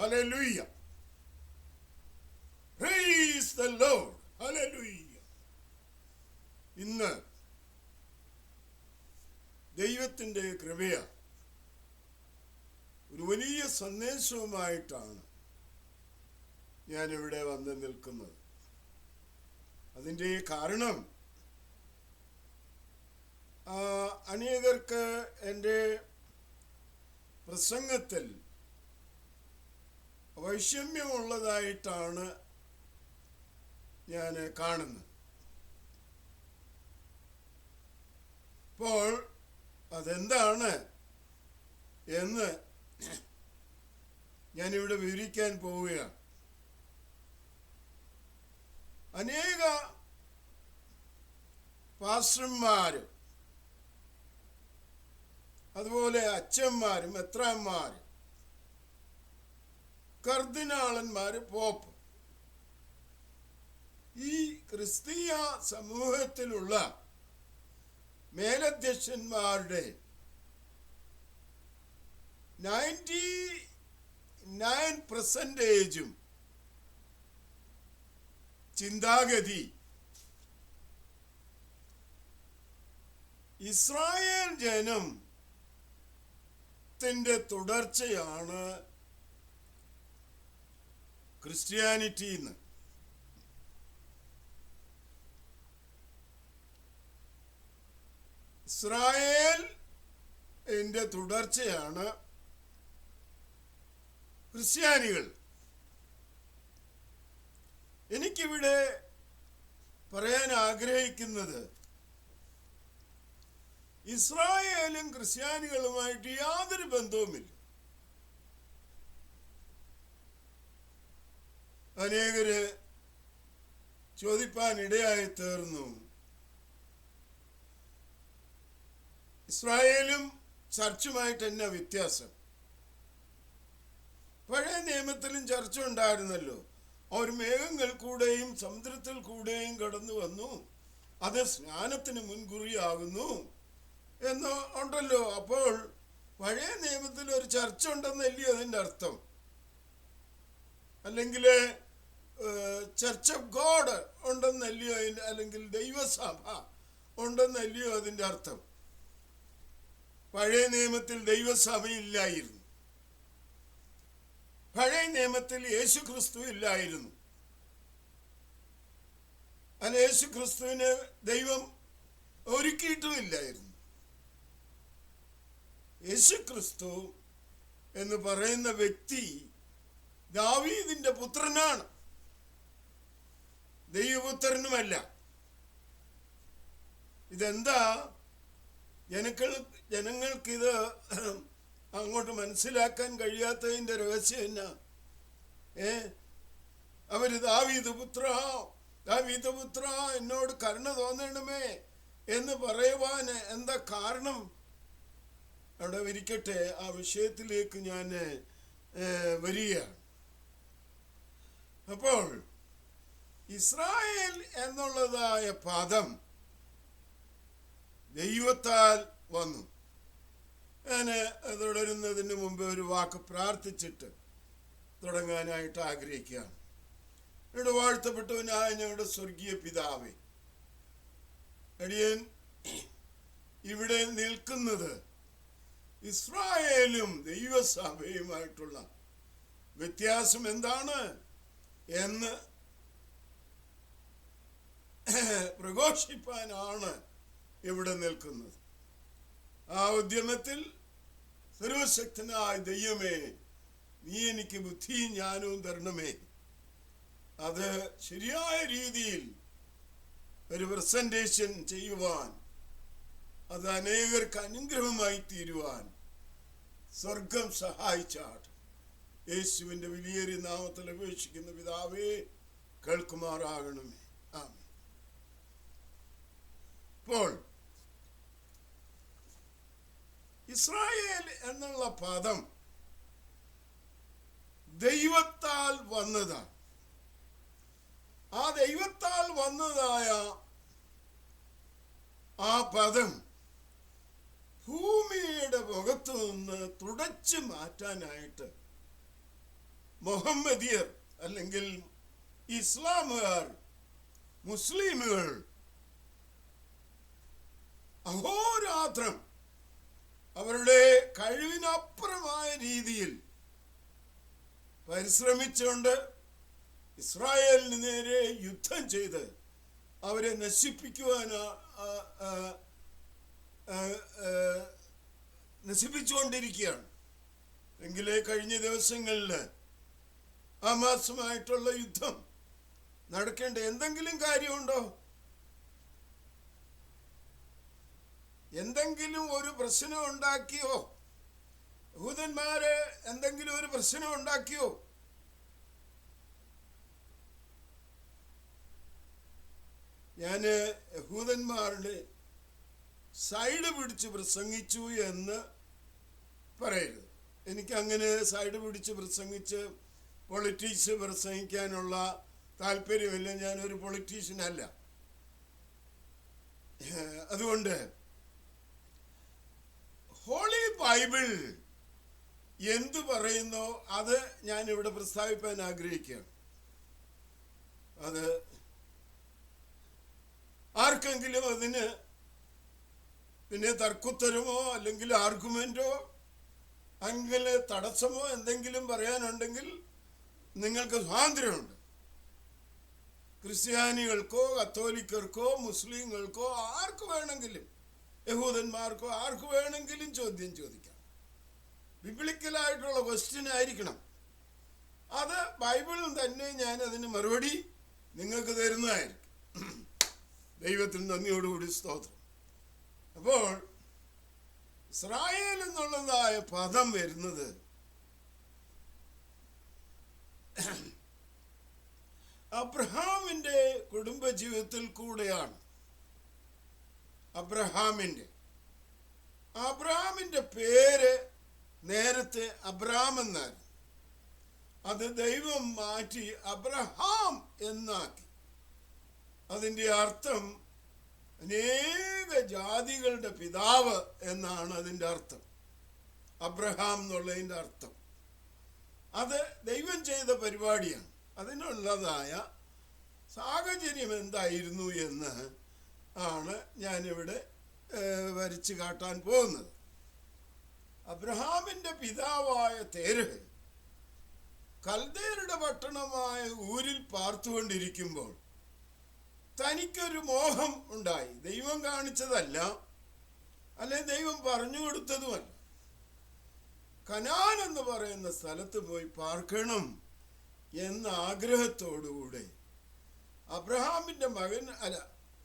Hallelujah. Price the Lord. Hallelujah. ഇന്ന് ദൈവത്തിൻ്റെ കൃപയാ ഒരു വലിയ സന്ദേശവുമായിട്ടാണ് ഞാനിവിടെ വന്ന് നിൽക്കുന്നത്. അതിൻ്റെ കാരണം അനേകർക്ക് എൻ്റെ പ്രസംഗത്തിൽ വൈഷമ്യമുള്ളതായിട്ടാണ് ഞാൻ കാണുന്നത്. അപ്പോൾ അതെന്താണ് എന്ന് ഞാനിവിടെ വിവരിക്കാൻ പോവുകയാണ്. അനേക പാസ്റ്റർമാരും അതുപോലെ അച്ഛന്മാരും മെത്രാന്മാരും കർദിനാളന്മാര് പോപ്പ് ഈ ക്രിസ്തീയ സമൂഹത്തിലുള്ള മേലധ്യക്ഷന്മാരുടെ 99% ചിന്താഗതി ഇസ്രായേൽ ജനത്തിന്റെ തുടർച്ചയാണ് ക്രിസ്ത്യാനിറ്റി എന്ന്. ഇസ്രായേലിന്റെ തുടർച്ചയാണ് ക്രിസ്ത്യാനികൾ. എനിക്കിവിടെ പറയാൻ ആഗ്രഹിക്കുന്നത് ഇസ്രായേലും ക്രിസ്ത്യാനികളുമായിട്ട് യാതൊരു ബന്ധവുമില്ല. അനേകര് ചോദിപ്പാൻ ഇടയായി തീർന്നു, ഇസ്രായേലും ചർച്ചുമായിട്ട് എന്നാ വ്യത്യാസം? പഴയ നിയമത്തിലും ചർച്ച ഉണ്ടായിരുന്നല്ലോ. അവർ മേഘങ്ങൾ കൂടെയും സമുദ്രത്തിൽ കൂടെയും കടന്നു വന്നു, അത് സ്നാനത്തിന് മുൻകുറിയാകുന്നു എന്ന് ഉണ്ടല്ലോ. അപ്പോൾ പഴയ നിയമത്തിൽ ഒരു ചർച്ച ഉണ്ടെന്നല്ലയോ അതിൻ്റെ അർത്ഥം? അല്ലെങ്കിൽ ചർച്ച് ഓഫ് ഗോഡ് ഉണ്ടെന്നല്ലയോ, അല്ലെങ്കിൽ ദൈവസഭ ഉണ്ടെന്നല്ലയോ അതിൻ്റെ അർത്ഥം? പഴയ നിയമത്തിൽ ദൈവസഭയില്ലായിരുന്നു. പഴയ നിയമത്തിൽ യേശു ക്രിസ്തു ഇല്ലായിരുന്നു. അല്ല, യേശു ക്രിസ്തുവിന് ദൈവം ഒരുക്കിയിട്ടുമില്ലായിരുന്നു. യേശു ക്രിസ്തു എന്ന് പറയുന്ന വ്യക്തി ദാവീദിന്റെ പുത്രനാണ്, ദൈവപുത്രനുമല്ല. ഇതെന്താ ജനങ്ങൾക്കിത് അങ്ങോട്ട് മനസ്സിലാക്കാൻ കഴിയാത്തതിന്റെ രഹസ്യം എന്നാ? അവര് ദാവീദ് പുത്ര എന്നോട് കരുണ തോന്നണമേ എന്ന് പറയുവാൻ എന്താ കാരണം? അവിടെ ഇരിക്കട്ടെ, ആ വിഷയത്തിലേക്ക് ഞാൻ വരികയാണ്. അപ്പോൾ ഇസ്രായേൽ എന്നുള്ളതായ പദം ദൈവത്താൽ വന്നു. ഞാൻ തുടരുന്നതിന് മുമ്പ് ഒരു വാക്ക് പ്രാർത്ഥിച്ചിട്ട് തുടങ്ങാനായിട്ട് ആഗ്രഹിക്കുകയാണ്. ഇവിടെ വാഴ്ത്തപ്പെട്ടവനായ ഞങ്ങളുടെ സ്വർഗീയ പിതാവേ, അടിയൻ ഇവിടെ നിൽക്കുന്നത് ഇസ്രായേലും ദൈവസഭയുമായിട്ടുള്ള വ്യത്യാസം എന്താണ് എന്ന് പ്രഘോഷിപ്പാനാണ് ഇവിടെ നിൽക്കുന്നത്. ആ ഉദ്യമത്തിൽ സർവശക്തനായ ദൈവമേ, നീ എനിക്ക് ബുദ്ധിയും ജ്ഞാനവും തരണമേ. അത് ശരിയായ രീതിയിൽ ഒരു പ്രസന്റേഷൻ ചെയ്യുവാൻ, അത് അനേകർക്ക് അനുഗ്രഹമായി തീരുവാൻ സ്വർഗം സഹായിച്ചാട്ട്. യേശുവിൻ്റെ വിലയേറിയ നാമത്തിൽ അപേക്ഷിക്കുന്ന പിതാവേ, കേൾക്കുമാറാകണമേ. ആമേൻ. ഇപ്പോൾ ഇസ്രായേൽ എന്നുള്ള പദം ദൈവത്താൽ വന്നതാണ്. ആ ദൈവത്താൽ വന്നതായ ആ പദം ഭൂമിയുടെ മുഖത്തു നിന്ന് തുടച്ചു മാറ്റാനായിട്ട് മുഹമ്മദിയർ അല്ലെങ്കിൽ ഇസ്ലാമുകാർ, മുസ്ലിമുകൾ അഹോരാത്രം അവരുടെ കഴിവിനപ്പുറമായ രീതിയിൽ പരിശ്രമിച്ചുകൊണ്ട് ഇസ്രായേലിന് നേരെ യുദ്ധം ചെയ്ത് അവരെ നശിപ്പിച്ചുകൊണ്ടിരിക്കുകയാണ്. എങ്കിലേ കഴിഞ്ഞ ദിവസങ്ങളിൽ ഹമാസുമായിട്ടുള്ള യുദ്ധം നടക്കേണ്ട എന്തെങ്കിലും കാര്യമുണ്ടോ? എന്തെങ്കിലും ഒരു പ്രശ്നം ഉണ്ടാക്കിയോ? യഹൂദന്മാര് എന്തെങ്കിലും ഒരു പ്രശ്നം ഉണ്ടാക്കിയോ? ഞാന് യഹൂദന്മാരുടെ സൈഡ് പിടിച്ച് പ്രസംഗിച്ചു എന്ന് പറയരുത്. എനിക്കങ്ങനെ സൈഡ് പിടിച്ച് പ്രസംഗിച്ച് പൊളിറ്റിക്സ് പ്രസംഗിക്കാനുള്ള താല്പര്യമില്ല. ഞാനൊരു പൊളിറ്റീഷ്യനല്ല. അതുകൊണ്ട് ഹോളി ബൈബിൾ എന്തു പറയുന്നോ അത് ഞാൻ ഇവിടെ പ്രസ്താവിക്കാൻ ആഗ്രഹിക്കുകയാണ്. അത് ആർക്കെങ്കിലും അതിന് പിന്നെ തർക്കുത്തരമോ അല്ലെങ്കിൽ ആർഗ്യുമെന്റോ അങ്ങനെ തടസ്സമോ എന്തെങ്കിലും പറയാനുണ്ടെങ്കിൽ നിങ്ങൾക്ക് സ്വാതന്ത്ര്യമുണ്ട്. ക്രിസ്ത്യാനികൾക്കോ കത്തോലിക്കർക്കോ മുസ്ലിങ്ങൾക്കോ ആർക്ക് വേണമെങ്കിലും, യഹൂദന്മാർക്കോ ആർക്ക് വേണമെങ്കിലും ചോദ്യം ചോദിക്കാം. ബിബ്ലിക്കലായിട്ടുള്ള ക്വസ്റ്റ്യൻ ആയിരിക്കണം. അത് ബൈബിളിൽ തന്നെ ഞാൻ അതിന് മറുപടി നിങ്ങൾക്ക് തരുന്നതായിരിക്കും. ദൈവത്തിന് നന്ദിയോടുകൂടി സ്തോത്രം. അപ്പോൾ ഇസ്രായേൽ എന്നുള്ളതായ പദം വരുന്നത് അബ്രഹാമിന്റെ കുടുംബജീവിതത്തിൽ കൂടെയാണ്. അബ്രഹാമിന്റെ പേര് നേരത്തെ അബ്രാം എന്നായിരുന്നു. അത് ദൈവം മാറ്റി അബ്രഹാം എന്നാക്കി. അതിൻ്റെ അർത്ഥം അനേക ജാതികളുടെ പിതാവ് എന്നാണ് അതിൻ്റെ അർത്ഥം. അബ്രഹാം എന്നുള്ളതിൻ്റെ അർത്ഥം അത് ദൈവം ചെയ്ത പരിപാടിയാണ്. അതിനുള്ളതായ സാഹചര്യം എന്തായിരുന്നു എന്ന് ആണ് ഞാനിവിടെ വരച്ച് കാട്ടാൻ പോകുന്നത്. അബ്രഹാമിൻ്റെ പിതാവായ തേരഹ് കൽദയരുടെ പട്ടണമായ ഊരിൽ പാർത്തുകൊണ്ടിരിക്കുമ്പോൾ തനിക്കൊരു മോഹം ഉണ്ടായി. ദൈവം കാണിച്ചതല്ല, അല്ലെ ദൈവം പറഞ്ഞു കൊടുത്തതുമല്ല. കനാൻ എന്ന് പറയുന്ന സ്ഥലത്ത് പോയി പാർക്കണം എന്ന ആഗ്രഹത്തോടുകൂടെ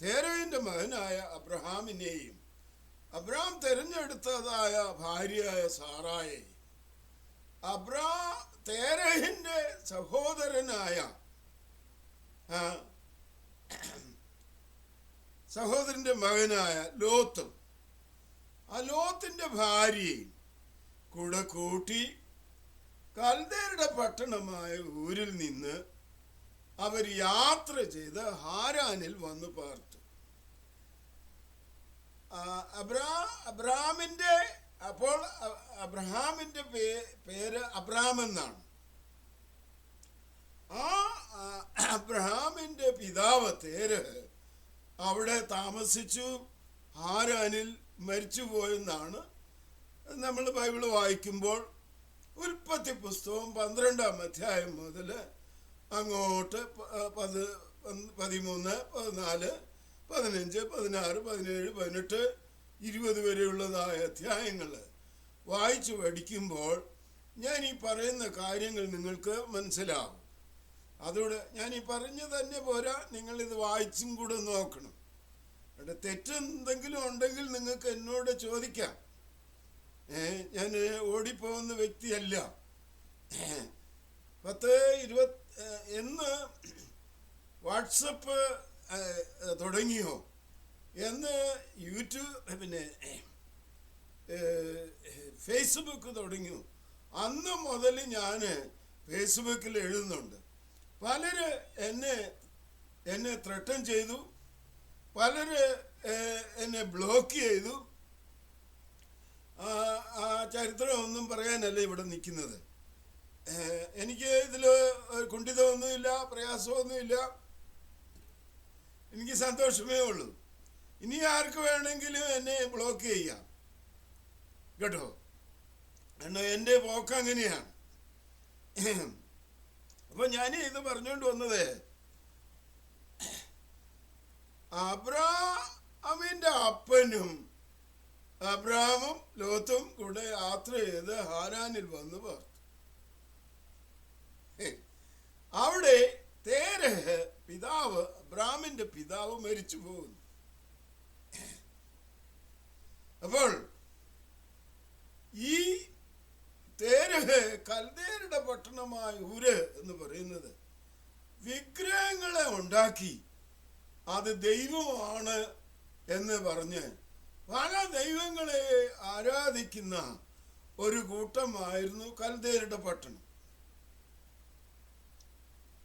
തേരഹിന്റെ മകനായ അബ്രഹാമിനെയും അബ്രഹാം തെരഞ്ഞെടുത്തതായ ഭാര്യയായ സാറായെയും തേരഹിന്റെ സഹോദരന്റെ മകനായ ലോത്തും ലോത്തിന്റെ ഭാര്യയും കൂടെ കൂട്ടി കൽദയരുടെ പട്ടണമായ ഊരിൽ നിന്ന് അവർ യാത്ര ചെയ്ത് ഹാരാനിൽ വന്നു പാർത്തു. അബ്രഹാമിന്റെ പേര് അബ്രാം എന്നാണ്. ആ അബ്രഹാമിന്റെ പിതാവ് തേരഹ് അവിടെ താമസിച്ചു ഹാരാനിൽ മരിച്ചുപോയെന്നാണ് നമ്മൾ ബൈബിള് വായിക്കുമ്പോൾ ഉൽപ്പത്തി പുസ്തകം 12-ാം അധ്യായം മുതൽ അങ്ങോട്ട് 13, 14, 15, 16, 17, 18, 20 വരെയുള്ളതായ അധ്യായങ്ങൾ വായിച്ചു പഠിക്കുമ്പോൾ ഞാൻ ഈ പറയുന്ന കാര്യങ്ങൾ നിങ്ങൾക്ക് മനസ്സിലാവും. അതോടെ ഞാൻ ഈ പറഞ്ഞു തന്നെ പോരാ, നിങ്ങളിത് വായിച്ചും കൂടെ നോക്കണം. അവിടെ തെറ്റെന്തെങ്കിലും ഉണ്ടെങ്കിൽ നിങ്ങൾക്ക് എന്നോട് ചോദിക്കാം. ഞാൻ ഓടിപ്പോകുന്ന വ്യക്തിയല്ല. 10-20 എന്ന് വാട്സപ്പ് തുടങ്ങിയോ, എന്ന് യൂട്യൂബ് പിന്നെ ഫേസ്ബുക്ക് തുടങ്ങിയോ, അന്ന് മുതൽ ഞാൻ ഫേസ്ബുക്കിൽ എഴുതുന്നുണ്ട്. പലര് എന്നെ ത്രട്ടൻ ചെയ്തു, പലര് എന്നെ ബ്ലോക്ക് ചെയ്തു. ആ ചരിത്രം ഒന്നും പറയാനല്ല ഇവിടെ നിൽക്കുന്നത്. എനിക്ക് ഇതിൽ കുണ്ഠിതമൊന്നുമില്ല, പ്രയാസമൊന്നുമില്ല. എനിക്ക് സന്തോഷമേ ഉള്ളൂ. ഇനി ആർക്ക് വേണമെങ്കിലും എന്നെ ബ്ലോക്ക് ചെയ്യാം കേട്ടോ. കാരണം എൻ്റെ പോക്ക് അങ്ങനെയാണ്. അപ്പൊ ഞാൻ ഇത് പറഞ്ഞുകൊണ്ട് വന്നത്, അബ്രാമിന്റെ അപ്പനും അബ്രാമും ലോത്തും കൂടെ യാത്ര ചെയ്ത് ഹാരാനിൽ വന്ന് പാർത്തു. അവിടെ തേരഹ് പിതാവ്, അബ്രാമിന്റെ പിതാവ് മരിച്ചു പോകുന്നു. അപ്പോൾ ഈ തേരഹ് കൽദേരുടെ പട്ടണമായ ഊര് എന്ന് പറയുന്നത് വിഗ്രഹങ്ങളെ ഉണ്ടാക്കി അത് ദൈവമാണ് എന്ന് പറഞ്ഞ് പല ദൈവങ്ങളെ ആരാധിക്കുന്ന ഒരു കൂട്ടമായിരുന്നു കൽദേരുടെ പട്ടണം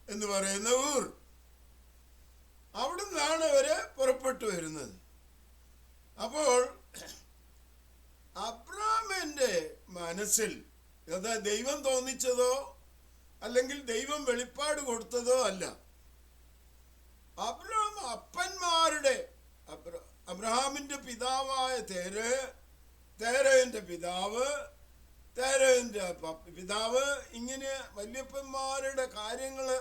എന്ന് പറയുന്ന ഊർ. അവിടുന്നാണ് അവര് പുറപ്പെട്ടു വരുന്നത്. അപ്പോൾ അബ്രാമിന്റെ മനസ്സിൽ അത് ദൈവം തോന്നിച്ചതോ അല്ലെങ്കിൽ ദൈവം വെളിപ്പാട് കൊടുത്തതോ അല്ല. അബ്രാം അപ്പന്മാരുടെ അബ്രഹാമിന്റെ പിതാവായ തേരഹിന്റെ പിതാവ് ഇങ്ങനെ വല്യപ്പന്മാരുടെ കാര്യങ്ങള്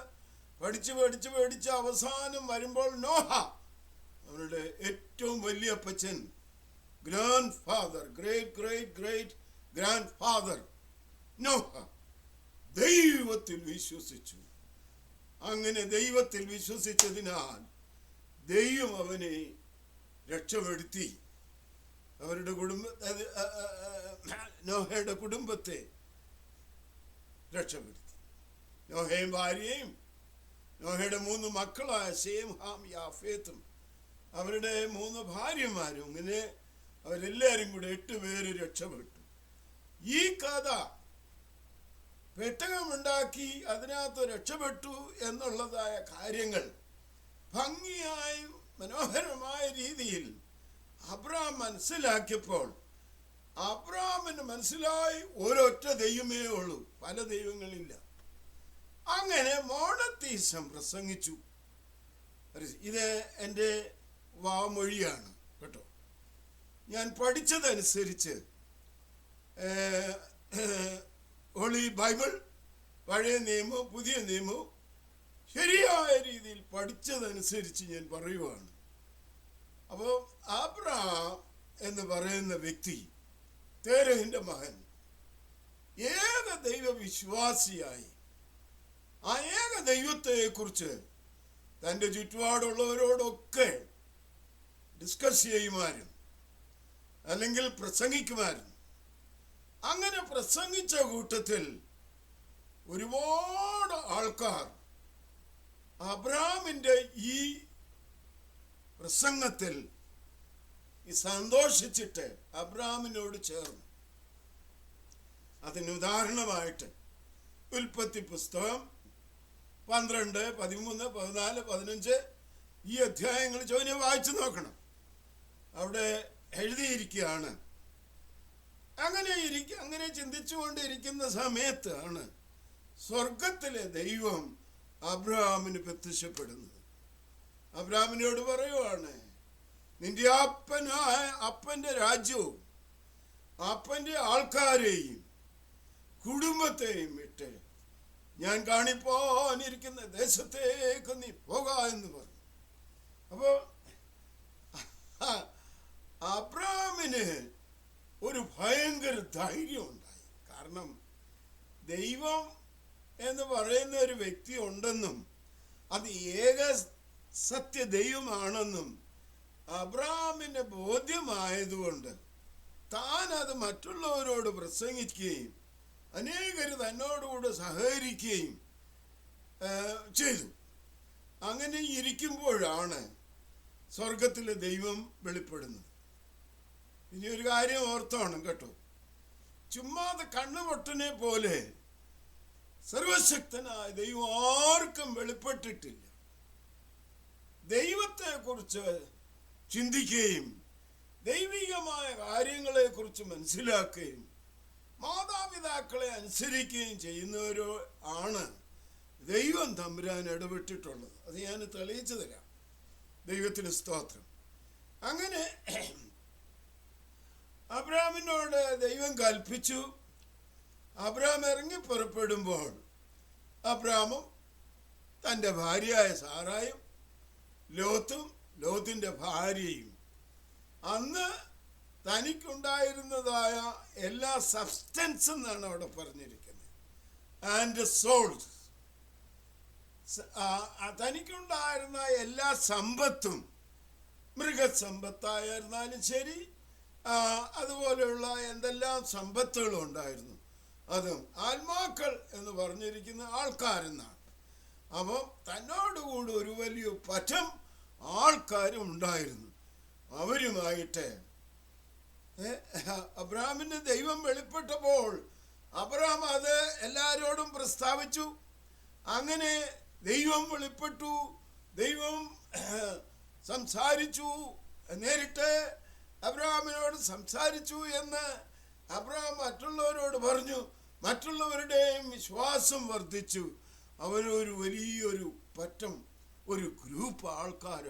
പഠിച്ച് അവസാനം വരുമ്പോൾ നോഹ, അവരുടെ ഏറ്റവും വലിയ അപ്പച്ചൻ, grandfather, great grandfather Noah ദൈവത്തിൽ വിശ്വസിച്ചു. അങ്ങനെ ദൈവത്തിൽ വിശ്വസിച്ചതിനാൽ ദൈവം അവനെ രക്ഷപ്പെടുത്തി. അവരുടെ നോഹയുടെ കുടുംബത്തെ രക്ഷപ്പെടുത്തി. നോഹയും ഭാര്യയും നോഹയുടെ 3 മക്കളായ ശേം, ഹാം, യാഫേത്തും അവരുടെ 3 ഭാര്യമാരും, ഇങ്ങനെ അവരെല്ലാരും കൂടെ 8 പേര് രക്ഷപ്പെട്ടു. ഈ കഥ പെട്ടകമുണ്ടാക്കി അതിനകത്ത് രക്ഷപ്പെട്ടു എന്നുള്ളതായ കാര്യങ്ങൾ ഭംഗിയായി മനോഹരമായ രീതിയിൽ അബ്രാം മനസ്സിലാക്കിയപ്പോൾ അബ്രാമിന് മനസ്സിലായി ഒരൊറ്റ ദൈവമേ ഉള്ളൂ, പല ദൈവങ്ങളില്ല. അങ്ങനെ മോണോത്തീസം പ്രസംഗിച്ചു. ഇത് എൻ്റെ വാമൊഴിയാണ് കേട്ടോ. ഞാൻ പഠിച്ചതനുസരിച്ച് ഹോളി ബൈബിൾ, പഴയ നിയമവും പുതിയ നിയമവും ശരിയായ രീതിയിൽ പഠിച്ചതനുസരിച്ച് ഞാൻ പറയുവാണ്. അപ്പോൾ അബ്രാം എന്ന് പറയുന്ന വ്യക്തി, തേരഹിന്റെ മകൻ, ഏക ദൈവവിശ്വാസിയായി ആ ഏക ദൈവത്തെ കുറിച്ച് തൻ്റെ ചുറ്റുപാടുള്ളവരോടൊക്കെ ഡിസ്കസ് ചെയ്യുമായിരുന്നു, അല്ലെങ്കിൽ പ്രസംഗിക്കുമായിരുന്നു. അങ്ങനെ പ്രസംഗിച്ച കൂട്ടത്തിൽ ഒരുപാട് ആൾക്കാർ അബ്രാമിന്റെ ഈ പ്രസംഗത്തിൽ സന്തോഷിച്ചിട്ട് അബ്രാമിനോട് ചേർന്നു. അതിന് ഉദാഹരണമായിട്ട് ഉൽപ്പത്തി പുസ്തകം 12, 13, 14, 15 ഈ അധ്യായങ്ങൾ ചോദ്യ വായിച്ചു നോക്കണം. അവിടെ എഴുതിയിരിക്കുകയാണ്. അങ്ങനെ ചിന്തിച്ചുകൊണ്ടിരിക്കുന്ന സമയത്താണ് സ്വർഗത്തിലെ ദൈവം അബ്രാമിന് പ്രത്യക്ഷപ്പെടുന്നത്. അബ്രാമിനോട് പറയുവാണ്, നിന്റെ അപ്പന്റെ രാജ്യവും അപ്പന്റെ ആൾക്കാരെയും കുടുംബത്തെയും വിട്ട് ഞാൻ കാണിപ്പോനിരിക്കുന്ന ദേശത്തേക്ക് നീ പോക എന്ന് പറഞ്ഞു. അപ്പോ അബ്രാമിന് ഒരു ഭയങ്കര ധൈര്യം ഉണ്ടായി. കാരണം ദൈവം എന്ന് പറയുന്ന ഒരു വ്യക്തി ഉണ്ടെന്നും അത് ഏക സത്യ ദൈവമാണെന്നും അബ്രാമിന് ബോധ്യമായതുകൊണ്ട് താൻ അത് മറ്റുള്ളവരോട് പ്രസംഗിക്കുകയും അനേകർ തന്നോടുകൂടെ സഹകരിക്കുകയും ചെയ്തു. അങ്ങനെ ഇരിക്കുമ്പോഴാണ് സ്വർഗത്തിലെ ദൈവം വെളിപ്പെടുന്നത്. ഇനി ഒരു കാര്യം ഓർത്തോണം കേട്ടോ, ചുമ്മാതെ കണ്ണുപൊട്ടനെ പോലെ സർവശക്തനായ ദൈവം ആർക്കും വെളിപ്പെട്ടിട്ടില്ല. ദൈവത്തെ കുറിച്ച് ചിന്തിക്കുകയും ദൈവികമായ കാര്യങ്ങളെ കുറിച്ച് മനസ്സിലാക്കുകയും മാതാപിതാക്കളെ അനുസരിക്കുകയും ചെയ്യുന്നവരോ ആണ് ദൈവം തമ്പുരാൻ ഇടപെട്ടിട്ടുള്ളത്. അത് ഞാൻ തെളിയിച്ചു തരാം. ദൈവത്തിന് സ്തോത്രം. അങ്ങനെ അബ്രാമിനോട് ദൈവം കൽപ്പിച്ചു. അബ്രാം ഇറങ്ങി പുറപ്പെടുമ്പോൾ അബ്രാമും തൻ്റെ ഭാര്യയായ സാറായും ലോത്തും ലോത്തിൻ്റെ ഭാര്യയും അന്ന് തനിക്കുണ്ടായിരുന്നതായ എല്ലാ സബ്സ്റ്റൻസ് എന്നാണ് അവിടെ പറഞ്ഞിരിക്കുന്നത്, ആൻഡ് സോൾസ്, തനിക്കുണ്ടായിരുന്ന എല്ലാ സമ്പത്തും, മൃഗസമ്പത്തായിരുന്നാലും ശരി, അതുപോലെയുള്ള എന്തെല്ലാം സമ്പത്തുകളും ഉണ്ടായിരുന്നു. അതും ആത്മാക്കൾ എന്ന് പറഞ്ഞിരിക്കുന്ന ആൾക്കാരെന്നാണ്. അപ്പം തന്നോടുകൂടി ഒരു വലിയ പറ്റം ആൾക്കാരും ഉണ്ടായിരുന്നു. അവരുമായിട്ട് അബ്രാമിന് ദൈവം വെളിപ്പെട്ടപ്പോൾ അബ്രാം അത് എല്ലാവരോടും പ്രസ്താവിച്ചു. അങ്ങനെ ദൈവം വെളിപ്പെട്ടു, ദൈവം സംസാരിച്ചു, നേരിട്ട് അബ്രാമിനോട് സംസാരിച്ചു എന്ന് അബ്രാം മറ്റുള്ളവരോട് പറഞ്ഞു. മറ്റുള്ളവരുടെയും വിശ്വാസം വർദ്ധിച്ചു. അവരൊരു വലിയൊരു പറ്റം, ഒരു ഗ്രൂപ്പ് ആൾക്കാർ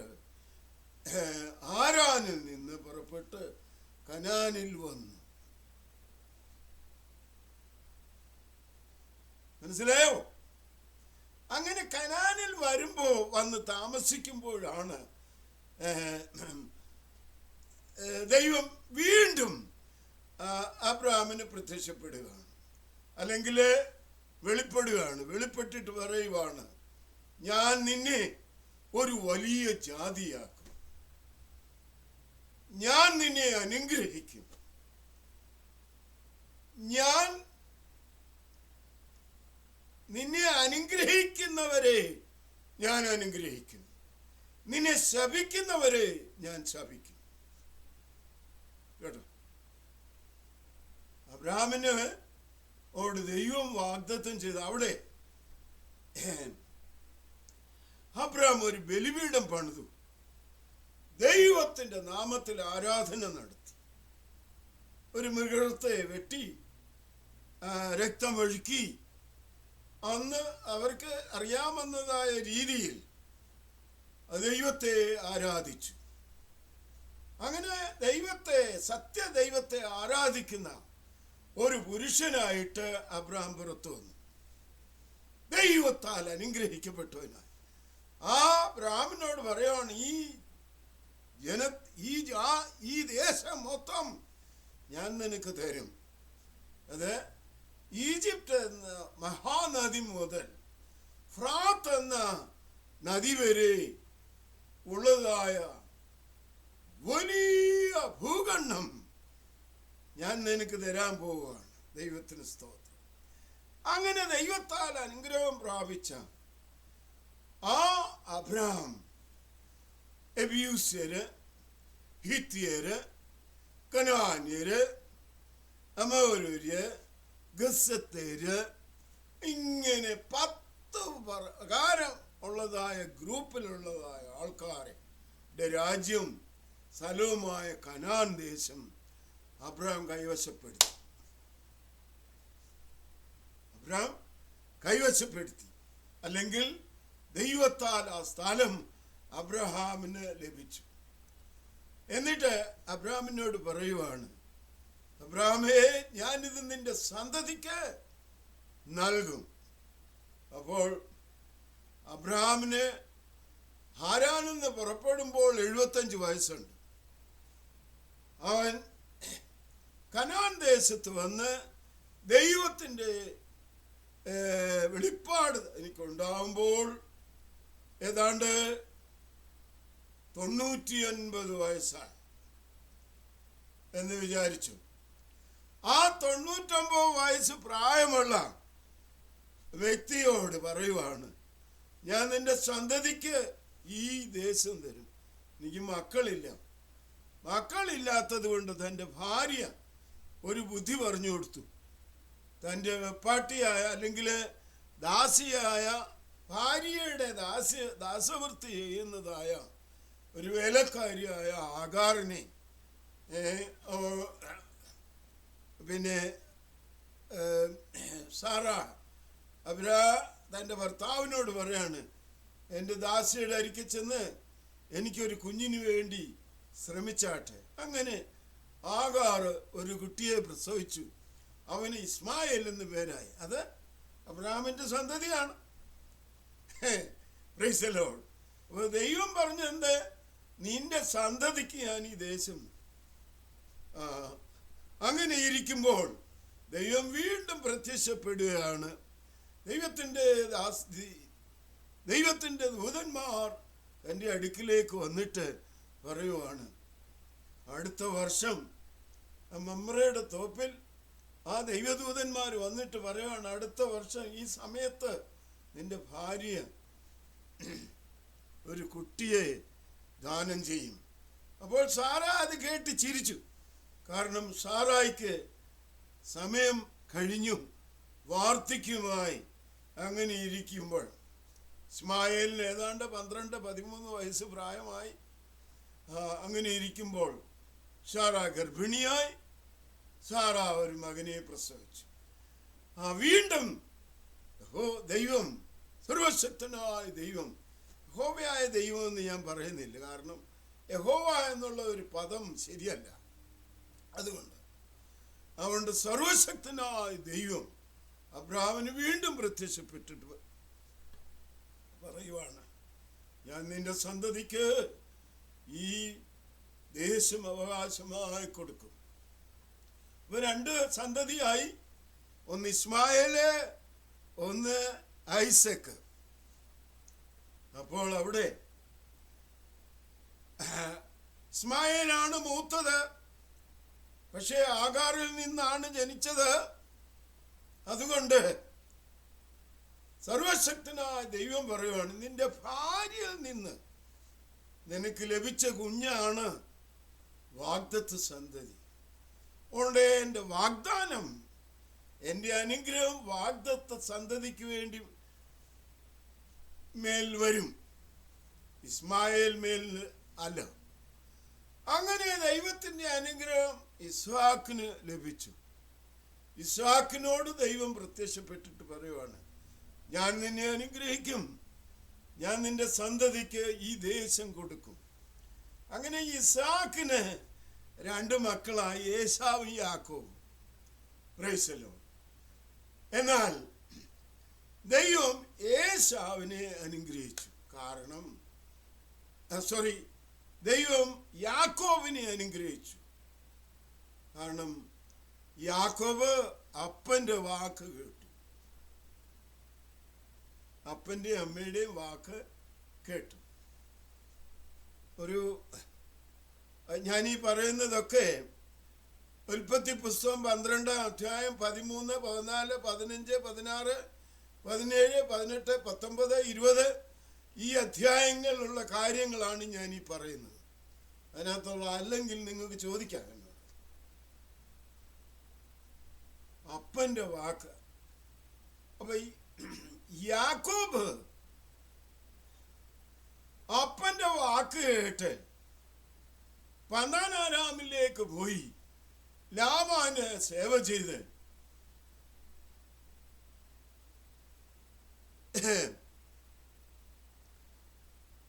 ആരാനിൽ നിന്ന് പുറപ്പെട്ട് കനാനിൽ വന്നു. മനസ്സിലായോ? അങ്ങനെ കനാനിൽ വന്ന് താമസിക്കുമ്പോഴാണ് ദൈവം വീണ്ടും അബ്രാമിന് പ്രത്യക്ഷപ്പെടുകയാണ്, അല്ലെങ്കിൽ വെളിപ്പെട്ടിട്ട് പറയുവാണ്, ഞാൻ നിന്നെ ഒരു വലിയ ജാതിയാക്കും, ഞാൻ നിന്നെ അനുഗ്രഹിക്കും, ഞാൻ നിന്നെ അനുഗ്രഹിക്കുന്നവരെ ഞാൻ അനുഗ്രഹിക്കും, നിന്നെ ശപിക്കുന്നവരെ ഞാൻ ശപിക്കും. കേട്ടോ, അബ്രാമിന് ഓട് ദൈവം വാഗ്ദത്തം ചെയ്തു. അവിടെ അബ്രാം ഒരു ബലിപീഠം പണിതു, ദൈവത്തിന്റെ നാമത്തിൽ ആരാധന നടത്തി. ഒരു മൃഗത്തെ വെട്ടി രക്തമൊഴുക്കി അന്ന് അവർക്ക് അറിയാമെന്നതായ രീതിയിൽ ദൈവത്തെ ആരാധിച്ചു. അങ്ങനെ സത്യദൈവത്തെ ആരാധിക്കുന്ന ഒരു പുരുഷനായിട്ട് അബ്രാം പുറത്തു വന്നു, ദൈവത്താൽ അനുഗ്രഹിക്കപ്പെട്ടവനായി. ആ അബ്രാമിനോട് പറയുകയാണ്, ഈ ദേശം മൊത്തം ഞാൻ നിനക്ക് തരും. അത് ഈജിപ്ത് എന്ന മഹാനദി മുതൽ ഫ്രാത്ത് എന്ന നദി വരെ ഉള്ളതായ വലിയ ഭൂഖണ്ഡം ഞാൻ നിനക്ക് തരാൻ പോവുകയാണ്. ദൈവത്തിന് സ്തോത്രം. അങ്ങനെ ദൈവത്താൽ അനുഗ്രഹം പ്രാപിച്ച ആ അബ്രാം എബ്യൂസ്യര്, ഹിത്യര്, കനാന്യര്, അമോര്യര്, ഗസ്സത്തേര്, ഇങ്ങനെ 10 പ്രകാരം ഉള്ളതായ ഗ്രൂപ്പിലുള്ളതായ ആൾക്കാരുടെ രാജ്യം, സ്ഥലവുമായ കനാൻ ദേശം അബ്രാം കൈവശപ്പെടുത്തി. അല്ലെങ്കിൽ ദൈവത്താൽ ആ സ്ഥലം അബ്രഹാമിന് ലഭിച്ചു. എന്നിട്ട് അബ്രാമിനോട് പറയുവാണ്, അബ്രാമേ, ഞാനിത് നിന്റെ സന്തതിക്ക് നൽകും. അപ്പോൾ അബ്രാമിന് ഹാരാനിൽ നിന്ന് പുറപ്പെടുമ്പോൾ 75 വയസ്സുണ്ട്. അവൻ കനാൻ ദേശത്ത് വന്ന് ദൈവത്തിൻ്റെ വെളിപ്പാട് എനിക്കുണ്ടാവുമ്പോൾ ഏതാണ്ട് 99 വയസ്സായി എന്ന് വിചാരിച്ചു. ആ 99 വയസ്സ് പ്രായമുള്ള വ്യക്തിയോട് പറയുവാണ്, ഞാൻ നിന്റെ സന്തതിക്ക് ഈ ദേശം തരും. എനിക്ക് മക്കളില്ലാത്തത് കൊണ്ട് തൻ്റെ ഭാര്യ ഒരു ബുദ്ധി പറഞ്ഞു കൊടുത്തു. തൻ്റെ വെപ്പാട്ടിയായ അല്ലെങ്കിൽ ദാസിയായ ഭാര്യയുടെ ദാസവൃത്തി ചെയ്യുന്നതായ ഒരു വേലക്കാരിയായ ആഗാറിനെ പിന്നെ സാറ തൻ്റെ ഭർത്താവിനോട് പറയാണ്, എൻ്റെ ദാസിയുടെ അരികെ ചെന്ന് എനിക്കൊരു കുഞ്ഞിന് വേണ്ടി ശ്രമിച്ചാട്ടെ. അങ്ങനെ ആഗാർ ഒരു കുട്ടിയെ പ്രസവിച്ചു. അവന് ഇസ്മായേൽ എന്ന് പേരായി. അത് അബ്രഹാമിൻ്റെ സന്തതിയാണ്. Price the Lord. അപ്പോൾ ദൈവം പറഞ്ഞെന്ത്, നിന്റെ സന്തതിക്ക് ഞാൻ ഈ ദേശം. അങ്ങനെ ഇരിക്കുമ്പോൾ ദൈവം വീണ്ടും പ്രത്യക്ഷപ്പെടുകയാണ്. ദൈവത്തിൻ്റെ ദൂതന്മാർ എൻ്റെ അടുക്കിലേക്ക് വന്നിട്ട് പറയുവാണ്, അടുത്ത വർഷം മമ്രയുടെ തോപ്പിൽ ആ ദൈവദൂതന്മാർ വന്നിട്ട് പറയുവാണ്, അടുത്ത വർഷം ഈ സമയത്ത് നിന്റെ ഭാര്യ ഒരു കുട്ടിയെ ദാനം ചെയ്യും. അപ്പോൾ സാറ അത് കേട്ട് ചിരിച്ചു. കാരണം സാറായിക്ക് സമയം കഴിഞ്ഞു, വാർദ്ധക്യമായി. അങ്ങനെ ഇരിക്കുമ്പോൾ ഇസ്മായേലിന് ഏതാണ്ട് 12-13 വയസ്സ് പ്രായമായി. അങ്ങനെ ഇരിക്കുമ്പോൾ സാറ ഗർഭിണിയായി. സാറ ഒരു മകനെ പ്രസവിച്ചു. വീണ്ടും ദൈവം, സർവശക്തനായ ദൈവം, യഹോവയായ ദൈവം എന്ന് ഞാൻ പറയുന്നില്ല, കാരണം യഹോവ എന്നുള്ള ഒരു പദം ശരിയല്ല. അതുകൊണ്ട് സർവശക്തനായ ദൈവം അബ്രഹാമിന് വീണ്ടും പ്രത്യക്ഷപ്പെട്ടിട്ട് പറയുവാണ്, ഞാൻ നിന്റെ സന്തതിക്ക് ഈ ദേശം അവകാശമായി കൊടുക്കും. ഇവ 2 സന്തതിയായി, ഒന്ന് ഇസ്മായേല്, ഒന്ന് ഐസക്ക്. അപ്പോൾ അവിടെ ഇസ്മായേലാണ് മൂത്തത്. പക്ഷേ ആഗാറിൽ നിന്നാണ് ജനിച്ചത്. അതുകൊണ്ട് സർവശക്തനായ ദൈവം പറയുവാണ്, നിന്റെ ഭാര്യയിൽ നിന്ന് നിനക്ക് ലഭിച്ച കുഞ്ഞാണ് വാഗ്ദത്ത സന്തതി. അതുകൊണ്ട് എൻ്റെ വാഗ്ദാനം, എൻ്റെ അനുഗ്രഹം വാഗ്ദത്ത സന്തതിക്ക് വേണ്ടി മേൽ വരും, ഇസ്മായേൽ മേൽ അല്ല. അങ്ങനെ ദൈവത്തിൻ്റെ അനുഗ്രഹം ഇസ്ഹാക്കിന് ലഭിച്ചു. ഇസ്ഹാക്കിനോട് ദൈവം പ്രത്യക്ഷപ്പെട്ടിട്ട് പറയുവാണ്, ഞാൻ നിന്നെ അനുഗ്രഹിക്കും, ഞാൻ നിന്റെ സന്തതിക്ക് ഈ ദേശം കൊടുക്കും. അങ്ങനെ ഇസ്ഹാക്കിന് 2 മക്കളായി, ഏശാവും യാക്കോബും. Price the Lord. എന്നാൽ ദൈവം ഏശാവിനെ അനുഗ്രഹിച്ചു. ദൈവം യാക്കോബിനെ അനുഗ്രഹിച്ചു. കാരണം യാക്കോബ് അപ്പൻ്റെ വാക്ക് കേട്ടു, അപ്പൻ്റെ അമ്മയുടെയും വാക്ക് കേട്ടു. ഞാൻ ഈ പറയുന്നതൊക്കെ ഉൽപ്പത്തി പുസ്തകം 12-ാം അധ്യായം 13, 14, 15, 16, 17, 18, 19, 20 ഈ അധ്യായങ്ങളിലുള്ള കാര്യങ്ങളാണ് ഞാൻ ഈ പറയുന്നത്. അതിനകത്തുള്ള അല്ലെങ്കിൽ നിങ്ങൾക്ക് ചോദിക്കാം എന്നോട്. അപ്പൻ്റെ വാക്ക്. അപ്പൊ യാക്കോബ് അപ്പൻ്റെ വാക്ക് കേട്ട് പദ്ദാൻ-അരാമിലേക്ക് പോയി ലാബാന് സേവ ചെയ്ത്